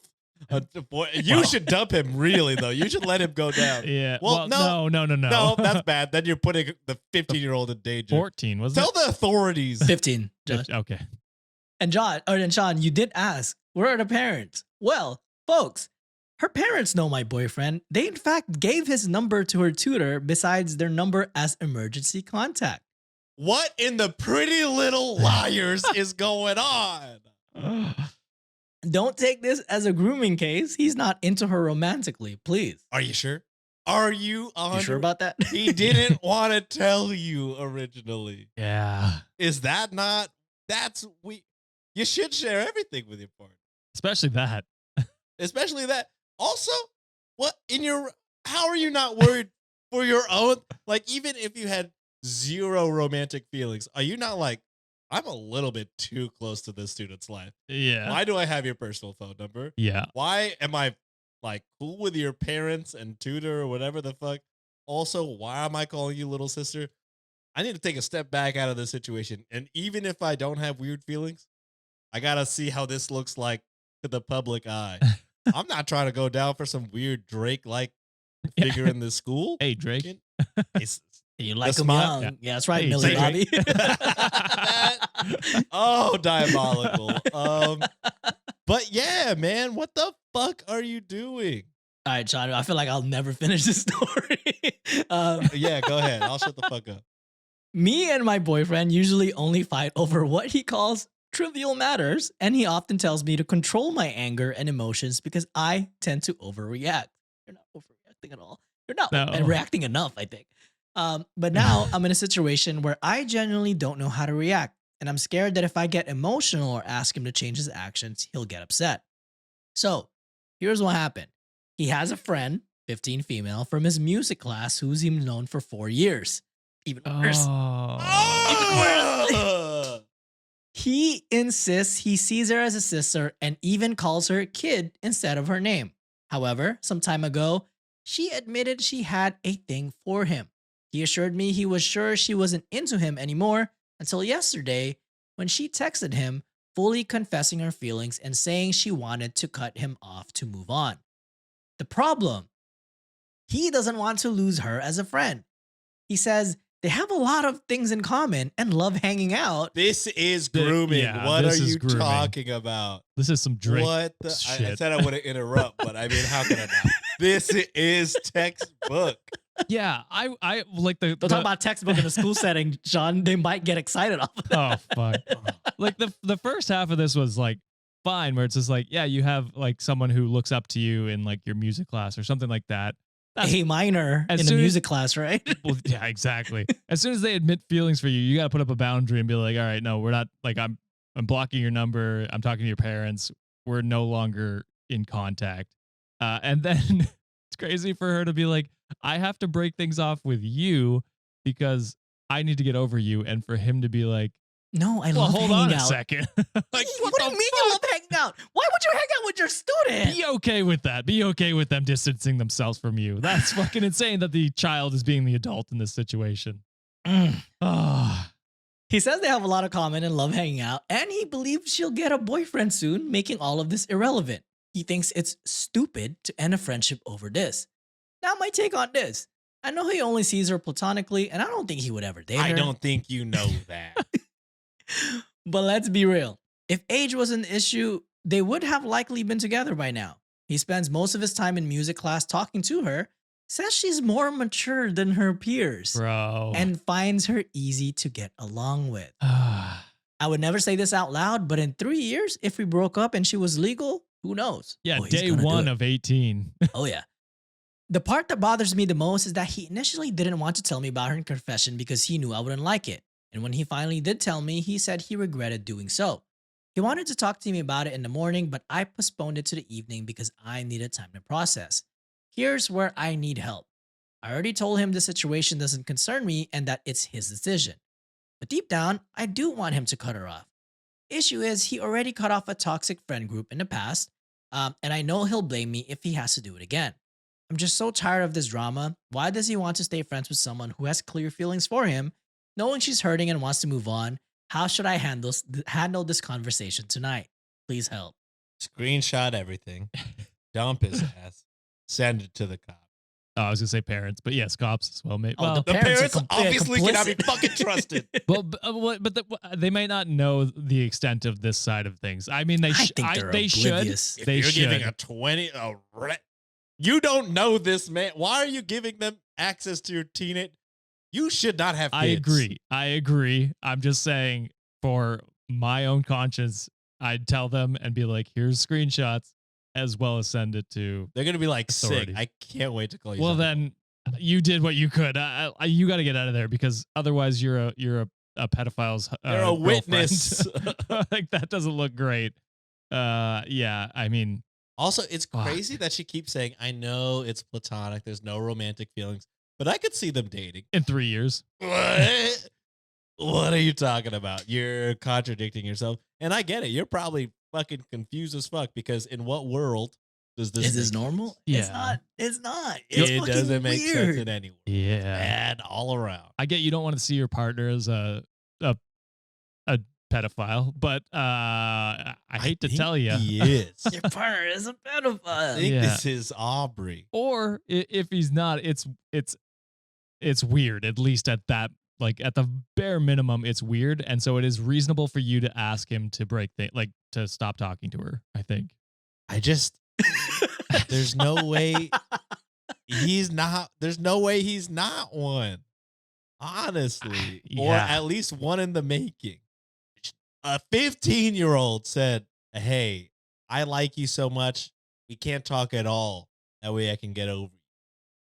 You Well- should dump him, really, though. You should let him go down. Yeah. Well, no. No, that's bad. Then you're putting the 15-year-old in danger. 14, wasn't Tell the authorities. 15. Josh. it? Okay. And Sean, you did ask, where are the parents? Well, folks, her parents know my boyfriend. They, in fact, gave his number to her tutor besides their number as emergency contact. What in the Pretty Little Liars is going on? Don't take this as a grooming case. He's not into her romantically, please. Are you sure? Are you on? You sure about that? He didn't want to tell you originally. Yeah. Is that not? You should share everything with your partner, Especially that. especially that. Also, how are you not worried for your own? Like, even if you had zero romantic feelings, are you not like, I'm a little bit too close to this student's life. Yeah. Why do I have your personal phone number? Yeah. Why am I like cool with your parents and tutor or whatever the fuck? Also, why am I calling you little sister? I need to take a step back out of this situation. And even if I don't have weird feelings, I gotta see how this looks like to the public eye. I'm not trying to go down for some weird Drake like figure in this school. Hey, Drake. It's You like the him smile- young. Yeah, that's right, Hey, Millie Drake. Bobby. oh, diabolical. But yeah, man, what the fuck are you doing? All right, Sean, I feel like I'll never finish this story. Yeah, go ahead. I'll shut the fuck up. Me and my boyfriend usually only fight over what he calls trivial matters, and he often tells me to control my anger and emotions because I tend to overreact. You're not overreacting at all. You're not No. reacting enough, I think. But now I'm in a situation where I genuinely don't know how to react, and I'm scared that if I get emotional or ask him to change his actions, he'll get upset. So here's what happened. He has a friend, 15 female, from his music class who's even known for 4 years. Even worse. Oh. He insists he sees her as a sister and even calls her kid instead of her name. However, some time ago, she admitted she had a thing for him. He assured me he was sure she wasn't into him anymore until yesterday when she texted him, fully confessing her feelings and saying she wanted to cut him off to move on. The problem, he doesn't want to lose her as a friend. He says they have a lot of things in common and love hanging out. This is grooming. Yeah, what this are is you grooming. talking about? This is some Drake. What the? I shit. said I wouldn't interrupt, but I mean, how can I not? This is textbook. Yeah, I like the. Don't talk about textbook in a school setting, Sean. They might get excited off of that. Oh fuck! Like the first half of this was like fine, where it's just like, yeah, you have like someone who looks up to you in like your music class or something like that. A minor as in a soon as- music class, right? Well, yeah, exactly. As soon as they admit feelings for you, you got to put up a boundary and be like, all right, no, we're not like I'm blocking your number. I'm talking to your parents. We're no longer in contact. And then it's crazy for her to be like, I have to break things off with you because I need to get over you. And for him to be like, No, I well, love hold hanging on a out. second. Like, What do you mean you love hanging out? Why would you hang out with your student? Be okay with that. Be okay with them distancing themselves from you. That's fucking insane that the child is being the adult in this situation. Mm. Oh, He says they have a lot of common and love hanging out, and he believes she'll get a boyfriend soon, making all of this irrelevant. He thinks it's stupid to end a friendship over this. Now, my take on this. I know he only sees her platonically, and I don't think he would ever date her. I don't think you know that. But let's be real. If age was an issue, they would have likely been together by now. He spends most of his time in music class talking to her, says she's more mature than her peers, bro. and finds her easy to get along with. Ah. I would never say this out loud, but in 3 years, if we broke up and she was legal, who knows? Yeah, Oh, he's day gonna do one it. of 18. Oh, yeah. The part that bothers me the most is that he initially didn't want to tell me about her confession because he knew I wouldn't like it. And when he finally did tell me, he said he regretted doing so. He wanted to talk to me about it in the morning, but I postponed it to the evening because I needed time to process. Here's where I need help. I already told him the situation doesn't concern me and that it's his decision. But deep down, I do want him to cut her off. Issue is, he already cut off a toxic friend group in the past, and I know he'll blame me if he has to do it again. I'm just so tired of this drama. Why does he want to stay friends with someone who has clear feelings for him, knowing she's hurting and wants to move on? How should I handle this conversation tonight? Please help. Screenshot everything. Dump his ass. Send it to the cop. Oh, I was gonna say parents, but yes, cops as well. Mate. Oh, Well, the The Parents parents, are obviously cannot be complicit. fucking trusted. they might not know the extent of this side of things. I mean, I think they're they oblivious. If They you're should. giving a 20, you don't know this man. Why are you giving them access to your teenage? You should not have kids. I agree. I'm just saying, for my own conscience, I'd tell them and be like, "Here's screenshots," as well as send it to. They're gonna be like Authority. sick. I can't wait to call you. Well, something. then you did what you could. You got to get out of there because otherwise, you're a pedophile's. You're a girlfriend. witness. Like that doesn't look great. Yeah. I mean, Also, it's Fuck. crazy that she keeps saying, "I know it's platonic. There's no romantic feelings," but I could see them dating. in 3 years. What? What are you talking about? You're contradicting yourself. And I get it. You're probably fucking confused as fuck because in what world does this Is this make normal? sense? It's Yeah. not. It's not. It's It fucking doesn't make sense weird. in any world. Yeah. Bad all around. I get you don't want to see your partner as a pedophile, but I hate to think tell you, he is. Your partner is a I pedophile. think Yeah. this is Aubrey. or if he's not, it's weird. At least at that, like at the bare minimum, it's weird, and so it is reasonable for you to ask him to to stop talking to her. I think. I just there's no way he's not. There's no way he's not one. Honestly, or Yeah. at least one in the making. A 15-year-old said, "Hey, I like you so much, we can't talk at all. That way I can get over you."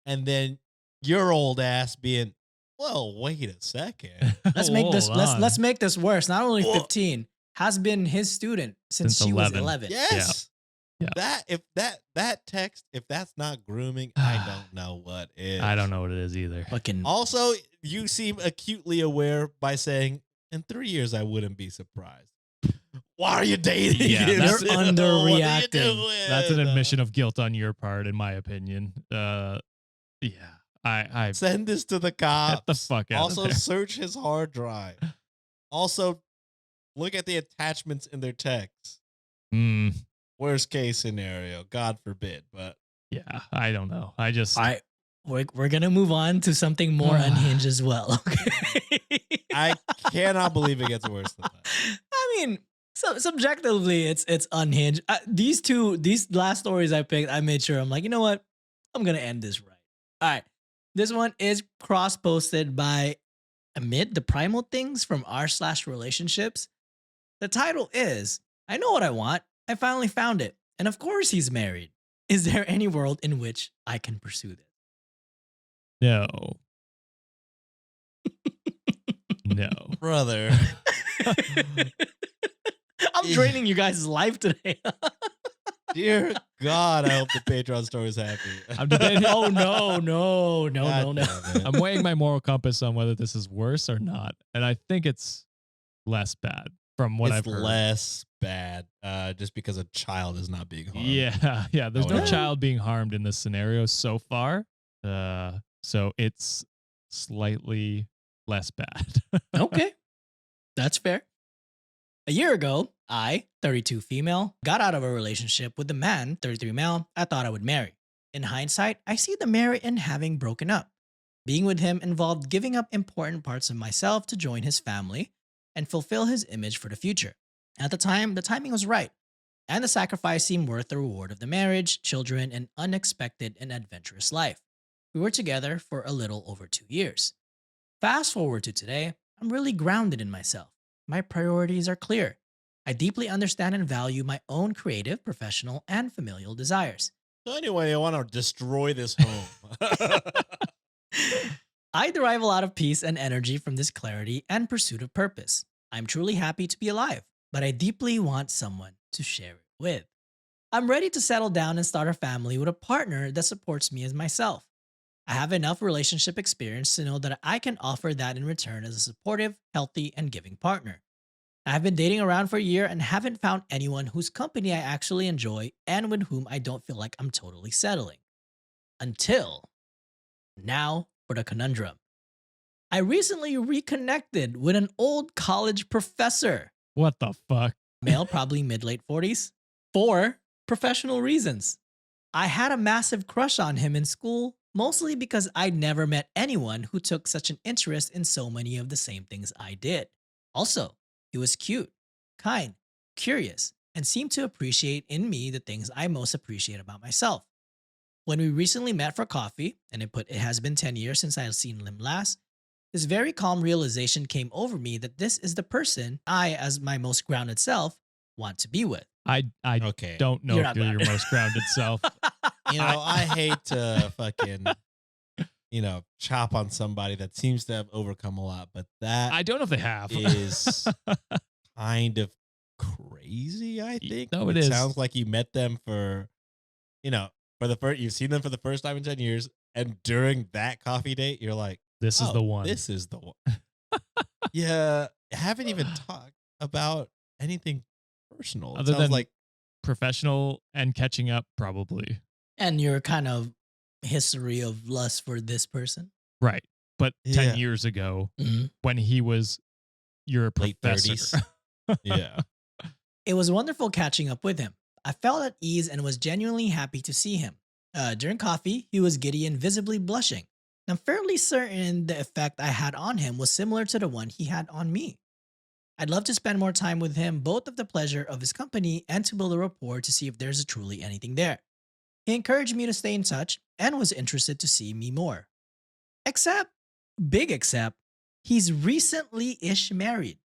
And then your old ass being, "Well, wait a second. Let's make this. Hold on. Let's make this worse. Not only Whoa. 15 has been his student since Since she was 11. 11. Yes. Yeah. That text, if that's not grooming, I don't know what is. I don't know what it is either. Fucking. Also, you seem acutely aware by saying, "In 3 years, I wouldn't be surprised." Why are you dating Yeah, him? that's- still? You're What are you underreacting. doing? That's an admission of guilt on your part, in my opinion. Yeah, I Send this to the cops. get the fuck out Also, of there. search his hard drive. Also, look at the attachments in their texts. Mm, Worst case scenario, God forbid, but yeah, I don't know. I just All right. We're going to move on to something more unhinged as well. Okay. I cannot believe it gets worse than that. I mean, so subjectively, it's unhinged. These last stories I picked, I made sure I'm like, you know what? I'm gonna end this right. All right, this one is cross posted by Amid the Primal Things from r/relationships. The title is "I know what I want. I finally found it, and of course he's married. Is there any world in which I can pursue this?" no, no. Brother. I'm draining you guys' life today. Dear God, I hope the Patreon store is happy. I'm debating. Oh no. God damn it. I'm weighing my moral compass on whether this is worse or not, and I think it's less bad from what I've It's heard. less bad just because a child is not being harmed. Yeah. There's no yeah. child being harmed in this scenario so far, so it's slightly less bad. Okay, that's fair. A year ago, I, 32 female, got out of a relationship with the man, 33 male, I thought I would marry. In hindsight, I see the merit in having broken up. Being with him involved giving up important parts of myself to join his family and fulfill his image for the future. At the time, the timing was right, and the sacrifice seemed worth the reward of the marriage, children, and unexpected and adventurous life. We were together for a little over 2 years. Fast forward to today, I'm really grounded in myself. My priorities are clear. I deeply understand and value my own creative, professional, and familial desires. So anyway, I want to destroy this home. I derive a lot of peace and energy from this clarity and pursuit of purpose. I'm truly happy to be alive, but I deeply want someone to share it with. I'm ready to settle down and start a family with a partner that supports me as myself. I have enough relationship experience to know that I can offer that in return as a supportive, healthy, and giving partner. I've been dating around for a year and haven't found anyone whose company I actually enjoy and with whom I don't feel like I'm totally settling. Until now for the conundrum. I recently reconnected with an old college professor, What the fuck? male, probably mid-late 40s, for professional reasons. I had a massive crush on him in school, mostly because I'd never met anyone who took such an interest in so many of the same things I did. Also, he was cute, kind, curious, and seemed to appreciate in me the things I most appreciate about myself. When we recently met for coffee, and it has been 10 years since I had seen him last, this very calm realization came over me that this is the person I, as my most grounded self, want to be with. I Okay. don't know You're if not you're glad. your most grounded self. You know, I hate to fucking, chop on somebody that seems to have overcome a lot, but that I don't know if they have. is kind of crazy, I think. No, it is. Sounds like you met them for the first, you've seen them for the first time in 10 years. And during that coffee date, you're like, This is "Oh, the one. This is the one." Yeah, haven't even talked about anything personal. It Other sounds than like professional and catching up, probably. And your kind of history of lust for this person. Right. But Yeah. 10 years ago, Mm-hmm. when he was your late professor. 30s. Yeah. It was wonderful catching up with him. I felt at ease and was genuinely happy to see him. During coffee, he was giddy and visibly blushing. I'm fairly certain the effect I had on him was similar to the one he had on me. I'd love to spend more time with him, both of the pleasure of his company and to build a rapport to see if there's truly anything there. He encouraged me to stay in touch and was interested to see me more. Except, big except, he's recently-ish married,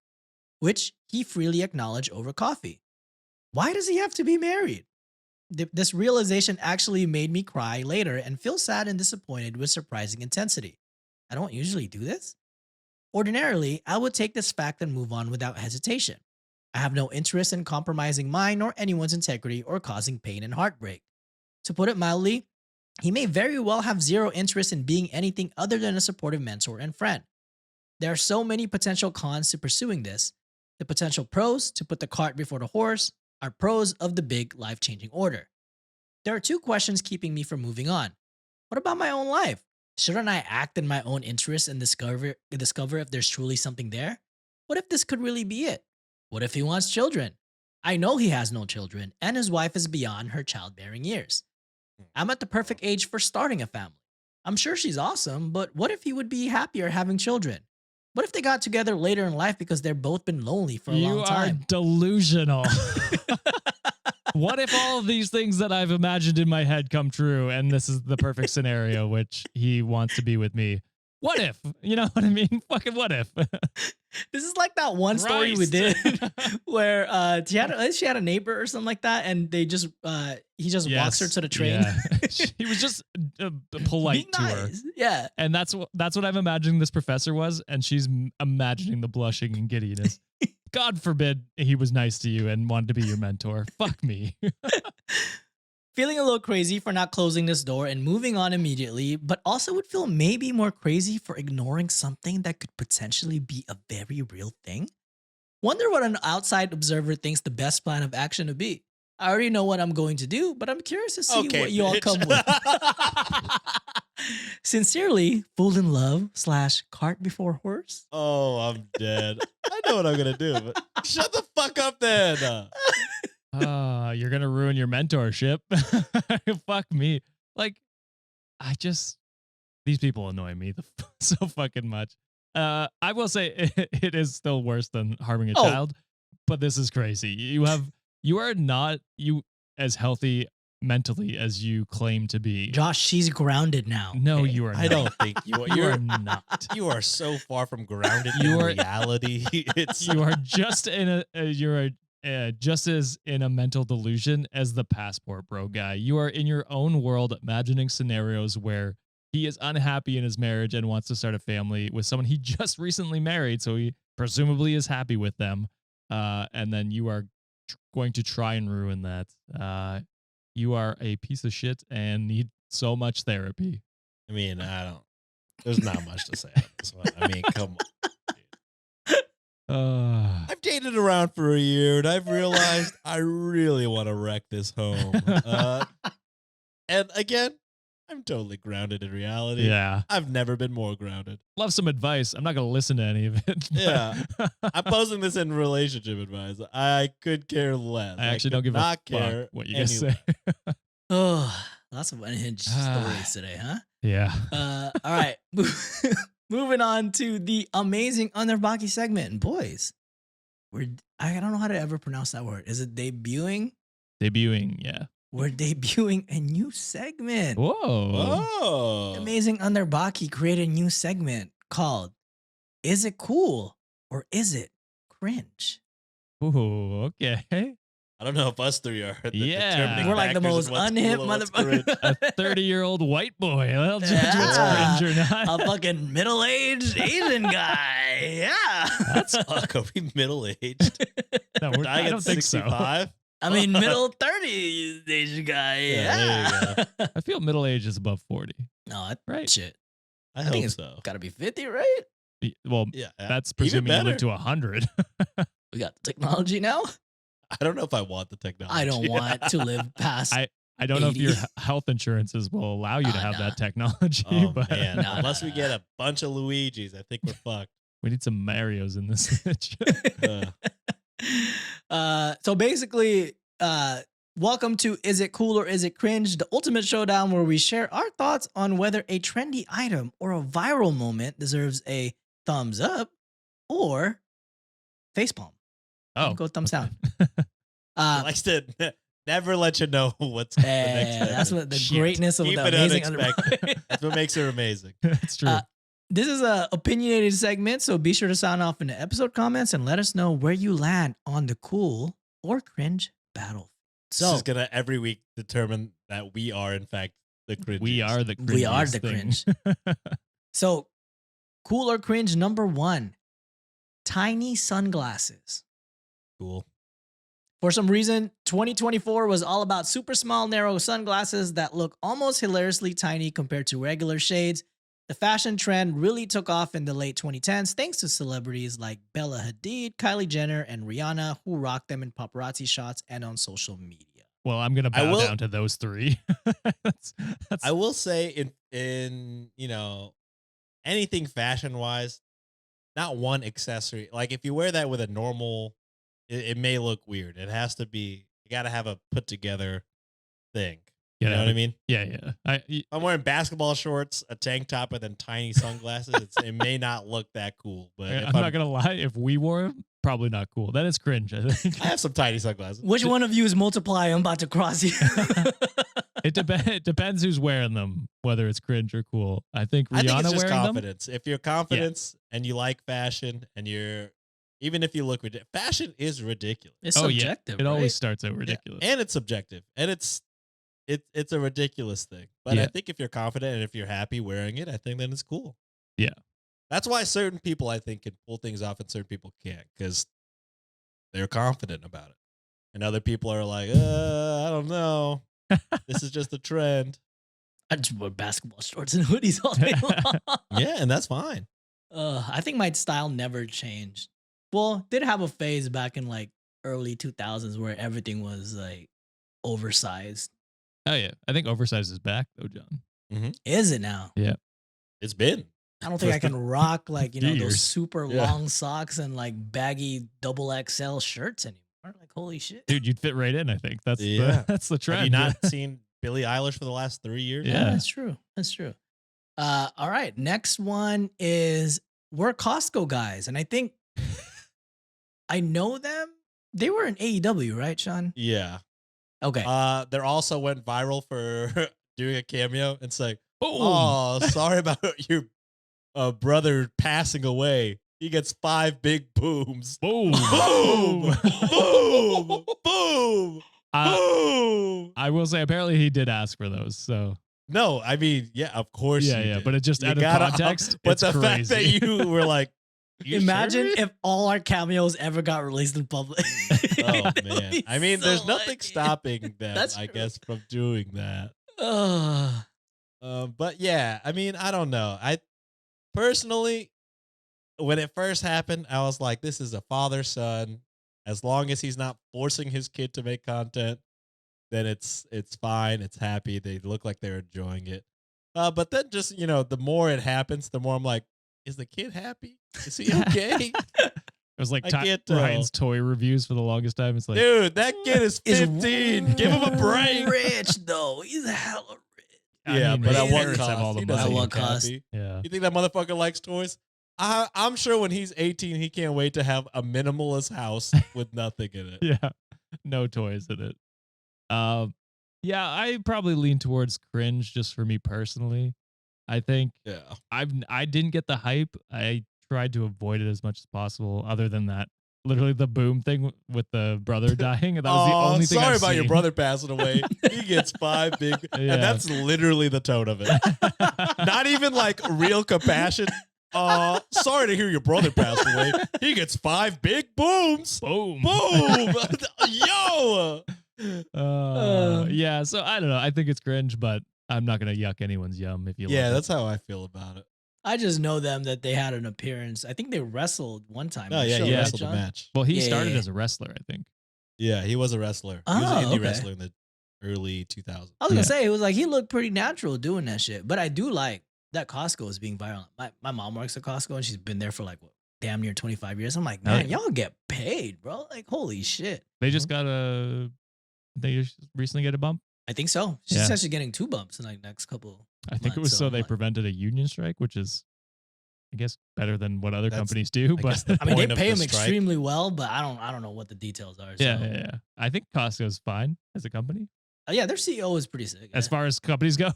which he freely acknowledged over coffee. Why does he have to be married? This realization actually made me cry later and feel sad and disappointed with surprising intensity. I don't usually do this. Ordinarily, I would take this fact and move on without hesitation. I have no interest in compromising mine or anyone's integrity or causing pain and heartbreak. To put it mildly, he may very well have zero interest in being anything other than a supportive mentor and friend. There are so many potential cons to pursuing this. The potential pros, to put the cart before the horse, are pros of the big life-changing order. There are two questions keeping me from moving on. What about my own life? Shouldn't I act in my own interest and discover if there's truly something there? What if this could really be it? What if he wants children? I know he has no children, and his wife is beyond her childbearing years. I'm at the perfect age for starting a family. I'm sure she's awesome, but what if he would be happier having children? What if they got together later in life because they've both been lonely for a You long are time? delusional. What if all of these things that I've imagined in my head come true and this is the perfect scenario, which he wants to be with me? What if? You know what I mean? Fucking what if? This is like that one story we Christ. did where she had a neighbor or something like that, and they just he just walks her Yes, to the train. yeah. He was just polite Be to her. nice. Yeah. And that's what I'm imagining this professor was, and she's imagining the blushing and giddiness. God forbid he was nice to you and wanted to be your mentor. Fuck me. Feeling a little crazy for not closing this door and moving on immediately, but also would feel maybe more crazy for ignoring something that could potentially be a very real thing. Wonder what an outside observer thinks the best plan of action to be. I already know what I'm going to do, but I'm curious to see Okay, what you all bitch. come with. Sincerely, fool in love / cart before horse. Oh, I'm dead. I know what I'm gonna do, but shut the fuck up then. You're gonna ruin your mentorship. Fuck me. Like, these people annoy me so fucking much. I will say it is still worse than harming a Oh. child, but this is crazy. You are not as healthy mentally as you claim to be. Josh, she's grounded now. No, okay? you are not. I don't think you are. You You're are not. you are so far from grounded You in are- reality. It's You are just in just as in a mental delusion as the passport bro guy. You are in your own world imagining scenarios where he is unhappy in his marriage and wants to start a family with someone he just recently married, so he presumably is happy with them. And then you are going to try and ruin that. You are a piece of shit and need so much therapy. I mean, there's not much to say on this one. I mean, come on. I've dated around for a year and I've realized I really want to wreck this home. And again, I'm totally grounded in reality. Yeah. I've never been more grounded. Love some advice. I'm not going to listen to any of it. but- Yeah. I'm posting this in relationship advice. I could care less. I actually could don't give not a fuck care what you guys anyway. say. Oh, lots of unhinged stories today, huh? Yeah. All right. Moving on to the amazing Underbakke segment. And boys, I don't know how to ever pronounce that word. Is it debuting? Debuting, yeah. We're debuting a new segment. Whoa. Oh. Amazing Underbakke created a new segment called Is It Cool or Is It Cringe? Ooh, okay. I don't know if us three are the Yeah. determining We're like the factors most in what's unhip cool and what's cringe. motherfucker. A 30-year-old white boy. I'll judge what's Yeah. cringe or not. A fucking middle-aged Asian guy. Yeah. That's fuck. Are we middle aged? No, I don't think so. 65? I mean, middle 30s Asian guy. Yeah, there Yeah. I feel middle age is above 40. No, Right. shit. I I hope think it's so. gotta be 50, right? Well, Yeah, that's even presuming you live better. to 100. We got the technology now. I don't know if I want the technology. I don't want to live past. I don't know if 80. your health insurances will allow you to have nah. that technology. Oh but man, Nah, unless nah, we get a bunch of Luigis, I think we're fucked. we need some Marios in this bitch. So basically, welcome to Is It Cool or Is It Cringe, the ultimate showdown where we share our thoughts on whether a trendy item or a viral moment deserves a thumbs up or facepalm. Oh, Go thumbs okay. down. He likes to never let you know what's the next step. That's what the Shit. greatness of Keep the it amazing unexpected. Underbakke. That's what makes her amazing. It's true. This is a opinionated segment, so be sure to sign off in the episode comments and let us know where you land on the cool or cringe battle. This So is gonna every week determine that we are in fact the cringe. we are the we are cringiest the thing. cringe. So cool or cringe number 1, tiny sunglasses. Cool. For some reason, 2024 was all about super small, narrow sunglasses that look almost hilariously tiny compared to regular shades. The fashion trend really took off in the late 2010s thanks to celebrities like Bella Hadid, Kylie Jenner, and Rihanna, who rocked them in paparazzi shots and on social media. Well, I'm gonna I bow will- down to those three. that's, I will say in anything fashion wise, not one accessory. Like if you wear that with a normal, it may look weird. It has to be. You got to have a put together thing. You know what I mean? Yeah. I'm wearing basketball shorts, a tank top, and then tiny sunglasses. It may not look that cool, but if I'm not gonna lie. If we wore them, probably not cool. That is cringe. I think. I have some tiny sunglasses. Which one of you is multiply? I'm about to cross you. It depends who's wearing them, whether it's cringe or cool. I think Rihanna I think it's just wearing them. confidence. If you're confidence and you like fashion and you're even if you look ridiculous, fashion is ridiculous. It's Oh subjective. yeah, it right? always starts out Yeah, ridiculous. and it's subjective, and it's a ridiculous thing. But I Yeah. think if you're confident and if you're happy wearing it, I think then it's cool. Yeah. That's why certain people I think can pull things off and certain people can't because they're confident about it, and other people are like, I don't know. This is just a trend. I just wear basketball shorts and hoodies all day long. Yeah, and that's fine. I think my style never changed. Well, did have a phase back in like early 2000s where everything was like oversized. Oh yeah, I think oversized is back though, John. Is it now? It's been. I don't think I can rock like, few those years. super Yeah. long socks and like baggy double XL shirts anymore. Like, holy shit. Dude, you'd fit right in. I think that's Yeah. that's the trend. Have you not seen Billie Eilish for the last 3 years? Yeah. That's true. That's true. All right. Next one is we're Costco guys. And I think I know them. They were in AEW, right, Sean? Yeah. Okay. They also went viral for doing a cameo and saying, Boom. "Oh, sorry about your brother passing away. He gets 5 big booms. Boom. Boom, boom, boom, boom." I will say, apparently he did ask for those. So No, I mean, yeah, of course. yeah, you yeah. did. But it just You out of gotta- context. But it's the crazy. fact that you were like, "You Imagine sure?" if all our cameos ever got released in public. Oh It would man, be I mean, so there's nothing lucky. stopping them, That's I true. guess, from doing that. Ugh. But yeah, I mean, I don't know. I personally, when it first happened, I was like, this is a father son. As long as he's not forcing his kid to make content, then it's fine. It's happy. They look like they're enjoying it. But then just the more it happens, the more I'm like, is the kid happy? Is he okay? It was like I can't tell. Ryan's toy reviews for the longest time. It's like, Dude, that kid is Is 15. Give him a break. Rich though. He's hella rich. I Yeah, mean, but his at what parents cost? have all the He money. doesn't At what look cost? happy. Yeah. You think that motherfucker likes toys? I'm sure when he's 18, he can't wait to have a minimalist house with nothing in it. Yeah. No toys in it. Yeah, I probably lean towards cringe just for me personally. I think Yeah. I didn't get the hype. I tried to avoid it as much as possible. Other than that, literally the boom thing with the brother dying. That was the only thing. Sorry I've about your seen. brother passing away. He gets 5 big, Yeah. and that's literally the tone of it. Not even like real compassion. Sorry to hear your brother passed away. He gets 5 big booms. Boom. Boom. Yo. Yeah. So I don't know. I think it's cringe, but I'm not gonna yuck anyone's yum if you. Yeah, love it. that's how I feel about it. I just know them that they had an appearance. I think they wrestled one time. Oh on the yeah, show, he Yeah. right, wrestled a John? match. Well, he Yeah, yeah, started yeah. as a wrestler, I think. Yeah, he was a wrestler. He was Oh, an indie okay. wrestler in the early 2000s. I was gonna Yeah. say it was like he looked pretty natural doing that shit. But I do like that Costco is being viral. My mom works at Costco and she's been there for like what, damn near 25 years. I'm like, Hell man, yeah. y'all get paid, bro. Like, holy shit. They just got they just recently get a bump. I think so. She Yeah. says she's getting 2 bumps in like next couple. I think it months, was so I'm they like- prevented a union strike, which is, I guess, better than what other That's- companies do. I But guess the I mean, they point of pay the him strike. extremely well, but I don't know what the details are. yeah, so. yeah, yeah. I think Costco's fine as a company Yeah, their CEO is pretty sick. as yeah. far as companies go.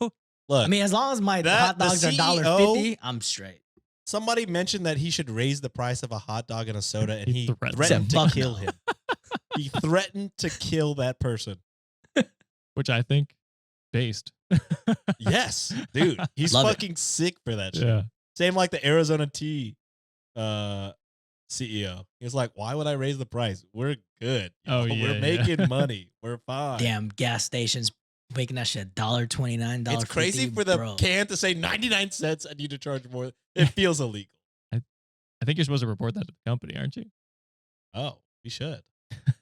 Look, I mean, as long as my That- hot the dogs are CEO $1.50, I'm straight. somebody mentioned that he should raise the price of a hot dog and a soda, and He he threatened threatened them. to kill him. He threatened to kill that person. Which I think based. Yes, dude, he's Love it. fucking sick for that shit. Yeah. Same like the Arizona Tea CEO. He was like, "Why would I raise the price? We're good. Oh, We're yeah, yeah. making money. We're fine." Damn, gas stations making that shit $1.29, $1.50. It's crazy for the bro. can to say 99 cents. I need to charge more. It feels illegal. I think you're supposed to report that to the company, aren't you? Oh, we should.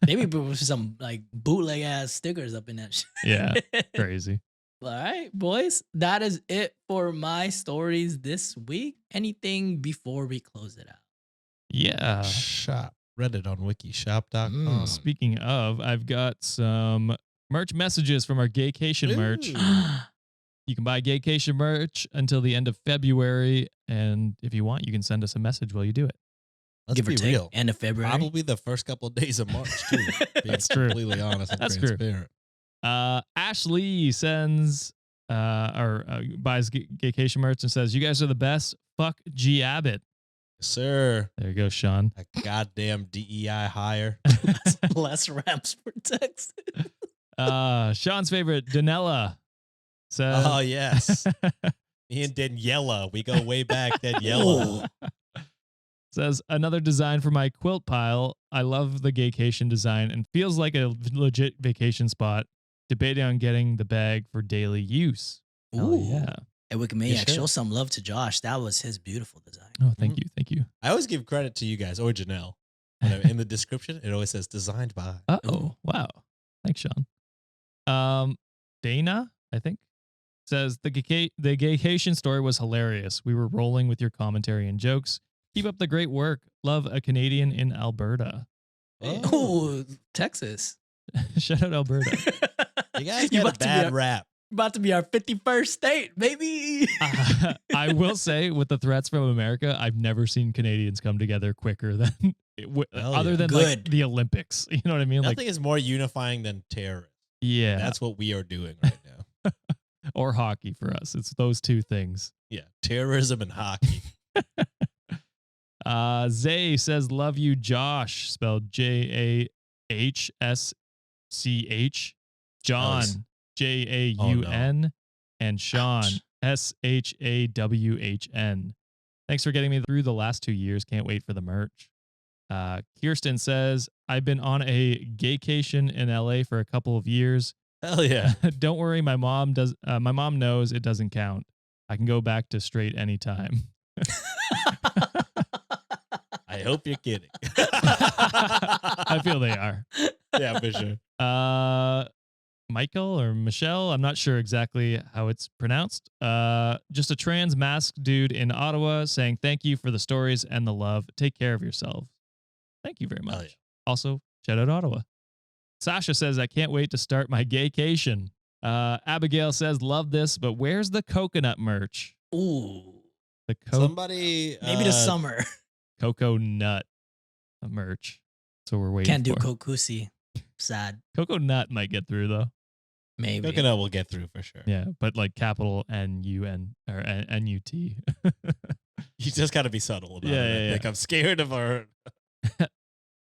Maybe put some like bootleg ass stickers up in that shit. Yeah. Crazy. All right, boys. That is it for my stories this week. Anything before we close it out? Yeah. Shop Reddit on wikishop.com. Mm. Speaking of, I've got some merch messages from our Gaycation merch. Ooh. You can buy Gaycation merch until the end of February. And if you want, you can send us a message while you do it. Let's Give or be take, real. end of February. Probably the first couple of days of March, too. Being That's true. completely honest and That's true. transparent. Ashley sends buys Gaycation merch and says, "You guys are the best. Fuck G Abbott." Yes, sir. There you go, Sean. A goddamn DEI hire. Less ramps for text. Sean's favorite, Danella, says, Oh, yes. Me and Daniela. We go way back, Daniela. says, "Another design for my quilt pile. I love the Gaycation design and feels like a legit vacation spot. Debating on getting the bag for daily use." Hell Ooh. yeah. Hey, Wikimaniac, should. show some love to Josh. That was his beautiful design. Oh, thank you. Thank you. I always give credit to you guys or Janelle. In the description, it always says designed by. Oh, wow. Thanks, Sean. Dana, I think, says the Gaycation story was hilarious. We were rolling with your commentary and jokes. Keep up the great work. Love, a Canadian in Alberta. Oh, Texas. Shout out Alberta. You guys You got a about to be bad a- rap. About to be our 51st state, baby. I will say, with the threats from America, I've never seen Canadians come together quicker than Hell other yeah. than like Good. the Olympics. You know what I mean? Nothing Like, is more unifying than terrorists. yeah, That's what we are doing right now. or hockey for us. It's those two things. Yeah, terrorism and hockey. Zay says, "Love you, Josh," spelled Jahschch. John, Nice. Jaun, and Sean, Ouch. Shawhn. Thanks for getting me through the last 2 years. Can't wait for the merch. Kirsten says, "I've been on a gaycation in LA for a couple of years. Hell yeah. Don't worry, my mom does. My mom knows it doesn't count. I can go back to straight anytime." I hope you're kidding. I feel they are. Yeah, for sure. Michael or Michelle, I'm not sure exactly how it's pronounced. Just a trans masked dude in Ottawa saying thank you for the stories and the love. Take care of yourselves. Thank you very much. Hell yeah. Also, shout out Ottawa. Sasha says, "I can't wait to start my gaycation." Abigail says, "Love this, but where's the coconut merch?" Ooh. The Somebody. Maybe the summer. cocoa nut merch. So we're waiting Can't do for. kokusi. Sad. Cocoa nut might get through though. Maybe. Coconut will get through for sure. Yeah, but like capital N-U-N or N-U-T. You just got to be subtle about Yeah, it. yeah, Like, I'm scared of our.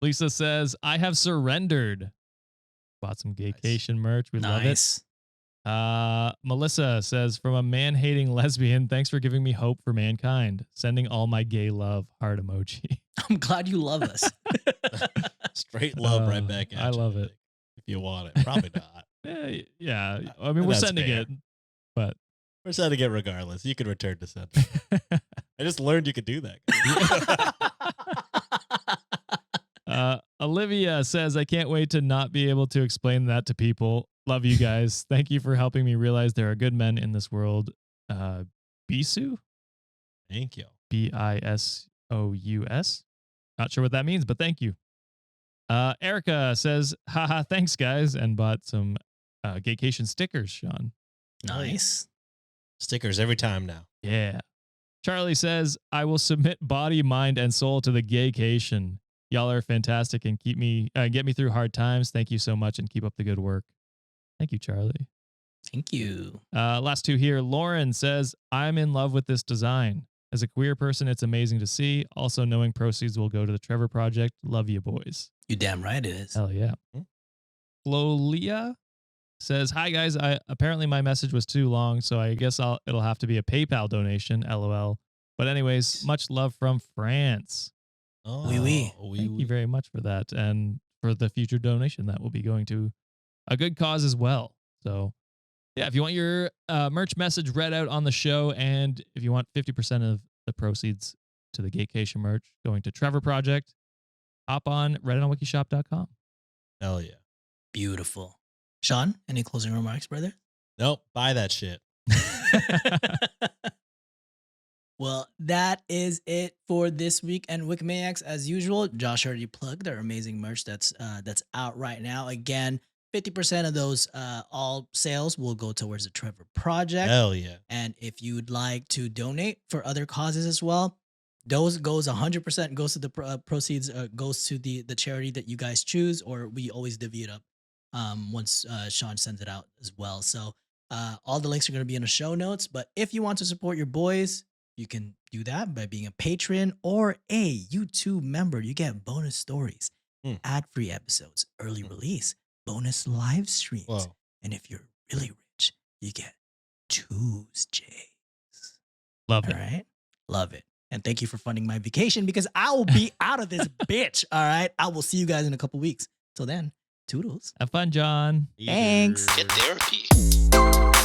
Lisa says, "I have surrendered." Bought some gaycation merch. We love it. Nice. Melissa says, "From a man-hating lesbian, thanks for giving me hope for mankind. Sending all my gay love, heart emoji." I'm glad you love us. Straight love right back at I you. love it. If you want it. Probably not. Yeah. I mean, we're That's sending fair. it, but We're sending it regardless. You can return to sender. I just learned you could do that. Olivia says, I can't wait to not be able to explain that to people. Love you guys. Thank you for helping me realize there are good men in this world. Bisu? Thank you. Bisous. Not sure what that means, but thank you. Erica says, haha, thanks, guys, and bought some Gaycation stickers, Sean. Nice. Stickers every time now. Yeah. Charlie says, I will submit body, mind, and soul to the Gaycation. Y'all are fantastic and get me through hard times. Thank you so much and keep up the good work. Thank you, Charlie. Thank you. Last two here. Lauren says, I'm in love with this design. As a queer person, it's amazing to see. Also, knowing proceeds will go to the Trevor Project. Love you, boys. You damn right it is. Hell yeah. Flolia says, hi, guys. Apparently my message was too long, so I guess it'll have to be a PayPal donation, LOL. But anyways, much love from France. Oh, Oui, oui. Thank you very much for that and for the future donation that will be going to a good cause as well. So, yeah, if you want your merch message read out on the show and if you want 50% of the proceeds to the Gaycation merch going to Trevor Project, hop on redditonwikishop.com. Hell yeah. Beautiful. Sean, any closing remarks, brother? Nope. Buy that shit. Well, that is it for this week. And Wikimaniacs, as usual, Josh already plugged their amazing merch that's out right now. Again, 50% of those all sales will go towards the Trevor Project. Hell yeah. And if you'd like to donate for other causes as well, those goes 100% goes to the proceeds goes to the charity that you guys choose, or we always divvy it up once Sean sends it out as well. So all the links are going to be in the show notes. But if you want to support your boys, you can do that by being a patron or a YouTube member. You get bonus stories, ad-free episodes, early release, bonus live streams. Whoa. And if you're really rich, you get Tuesdays. Love it. All right? Love it. And thank you for funding my vacation because I will be out of this bitch. All right? I will see you guys in a couple weeks. Till then, toodles. Have fun, John. Thanks. Get therapy.